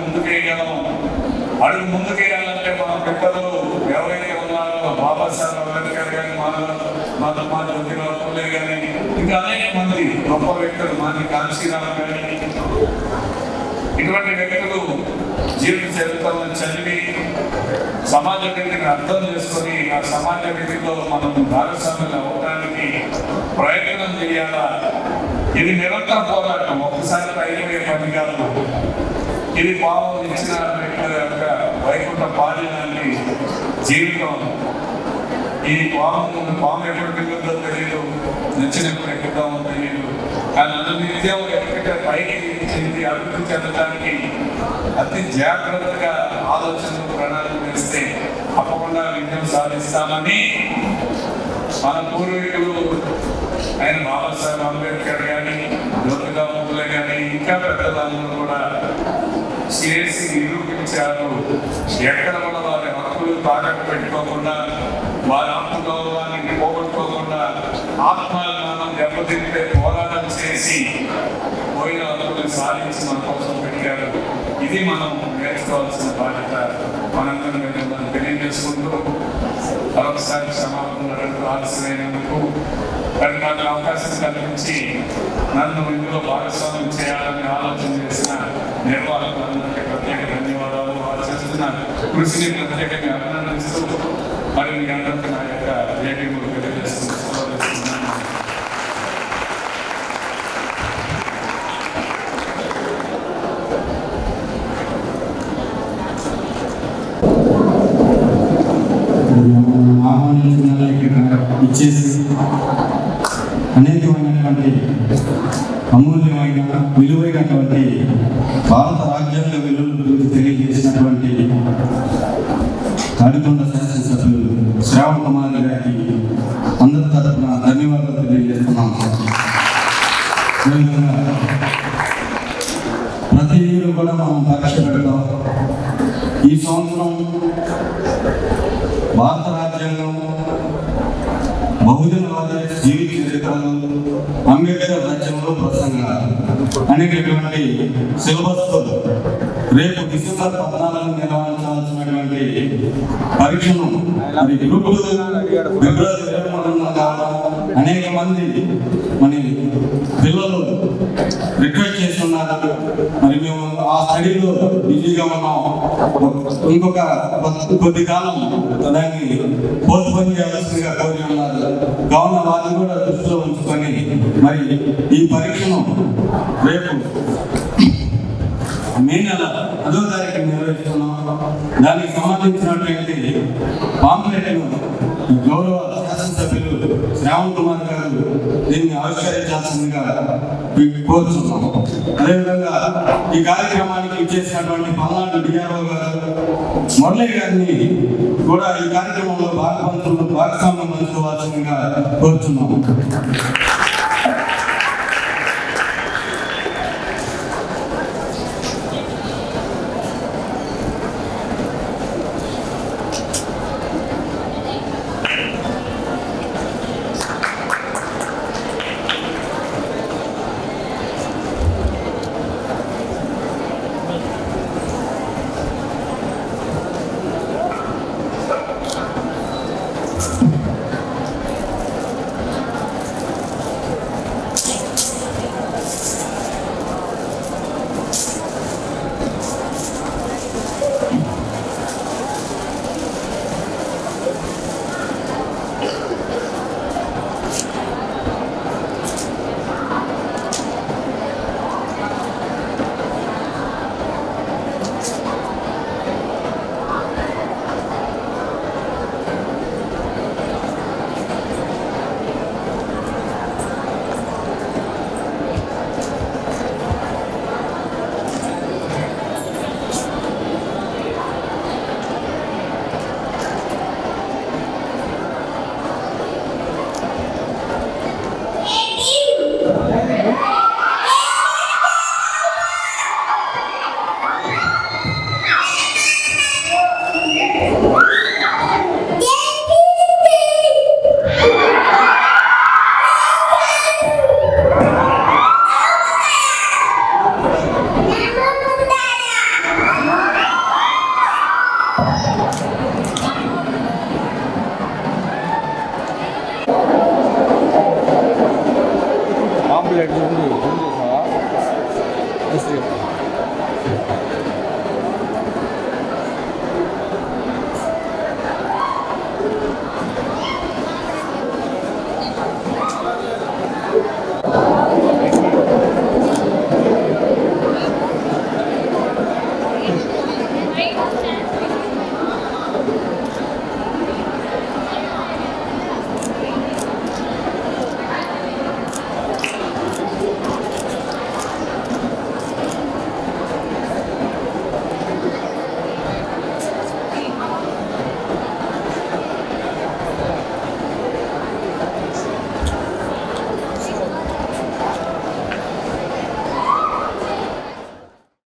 ముందుకేయాలంటే మన పెద్దలు ఎవరైతే ఉన్నారో బాబాసాహెబ్ అంబేద్కర్ కానీ, మహాత్మా జ్యోతిరావు ఫూలే కానీ, ఇంకా అనేక మంది గొప్ప వ్యక్తులు, మన కాంశీరామ్ కానీ, ఇటువంటి వ్యక్తులు జీవిత చరిత్రలను చదివి సమాజ రీతిని అర్థం చేసుకొని ఆ సమాజ రీతిలో మనం భాగస్వామ్యం అవ్వడానికి ప్రయత్నం చేయాలా. ఇది నిరంతర పోరాటం, ఒక్కసారి అయిపోయే పని కాదు. ఇది పాము ఇచ్చిన వ్యక్తుల యొక్క వైకుంఠ పాలనాన్ని జీవితం. ఈ పాము ఎప్పుడు పిల్లలతో తెలియదు, నచ్చినప్పుడు ఎక్కుతామో తెలియదు. కానీ అనునిత్యం ఎక్కడికే పైకి చెంది అభివృద్ధి చెందడానికి అతి జాగ్రత్తగా ఆలోచనలు ప్రణాళిక వేస్తే తప్పకుండా విజయం సాధిస్తామని మన పూర్వీకులు ఆయన బాబాసాహెబ్ అంబేద్కర్ కానీ, జ్యోతిరావు ఫూలే కానీ, ఇంకా పెద్దలందరూ కూడా చేసి నిరూపించారు. ఎక్కడ కూడా వారి హక్కులు తాకట్టు పెట్టుకోకుండా, వారి ఆత్మగౌరవాన్ని పోగొట్టుకోకుండా, ఆత్మాభిమానం దెబ్బతింటే పోరాటం చేసి పోయిన హక్కులు సాధించి మన కోసం పెట్టారు. ఇది మనం నేర్చుకోవాల్సిన బాధ్యత మనందరం మనం తెలియజేసుకుంటూ మరొకసారి క్షమాపణలు ఆలస్యమైనందుకు నాకు అవకాశం కల్పించి నన్ను ఇందులో భాగస్వామ్యం చేయాలని ఆలోచన చేసిన నిర్వాహకులందరికీ ప్రత్యేక ధన్యవాదాలు. వారు చేస్తున్న కృషిని ప్రత్యేకంగా అభినందిస్తూ మరి మీ అందరికీ నా యొక్క ఏటీఎంలు తెలియజేస్తున్నాను. ఇచ్చేసి అనేకమైనటువంటి అమూల్యమైన విలువైనటువంటి భారత రాజ్యాంగ విలువల గురించి తెలియజేసినటువంటి తాడికొండ శాసనసభ్యులు శ్రావణ్ కుమార్ గారికి అందరి తరఫున ధన్యవాదాలు తెలియజేస్తున్నాం. అదేవిధంగా ప్రతి ఇయర్ కూడా మనం పరీక్ష పెడతాం. ఈ సంవత్సరం భారత రాజ్యాంగం, బహుజనవాద జీవిత చరిత్రలు, అంబేద్కర్ రాజ్యంలో ప్రసంగాలు అనేటటువంటి సిలబస్తో రేపు డిసెంబర్ 14 నిర్వహించాల్సినటువంటి పరీక్షను మరి గ్రూప్ 2 ఫిబ్రవరి 23 కావడం అనేక మంది మన పిల్లలు రిక్వెస్ట్ చేస్తున్నారు. మరి మేము ఆ స్టడీలో బిజీగా ఉన్నాం, ఇంకొక కొద్ది కాలం దాన్ని పోస్ట్పోన్ చేయాల్సిందిగా కోరి ఉన్నారు. కావున వారిని కూడా దృష్టిలో ఉంచుకొని మరి ఈ పరీక్షను రేపు మే నెల 10వ తారీఖు నిర్వహిస్తున్నాం. దానికి సంబంధించినటువంటి పాంప్లెట్ను గౌరవ శాసనసభ్యులు శ్రావణ్ కుమార్ గారు దీన్ని ఆవిష్కరించాల్సిందిగా కోరుతున్నాం. అదేవిధంగా ఈ కార్యక్రమానికి ఇచ్చేసినటువంటి పల్నాడు డిఆర్ఓ గారు మురళి గారిని కూడా ఈ కార్యక్రమంలో భాగస్వామ్యం పంచుకోవాల్సిందిగా కోరుతున్నాం.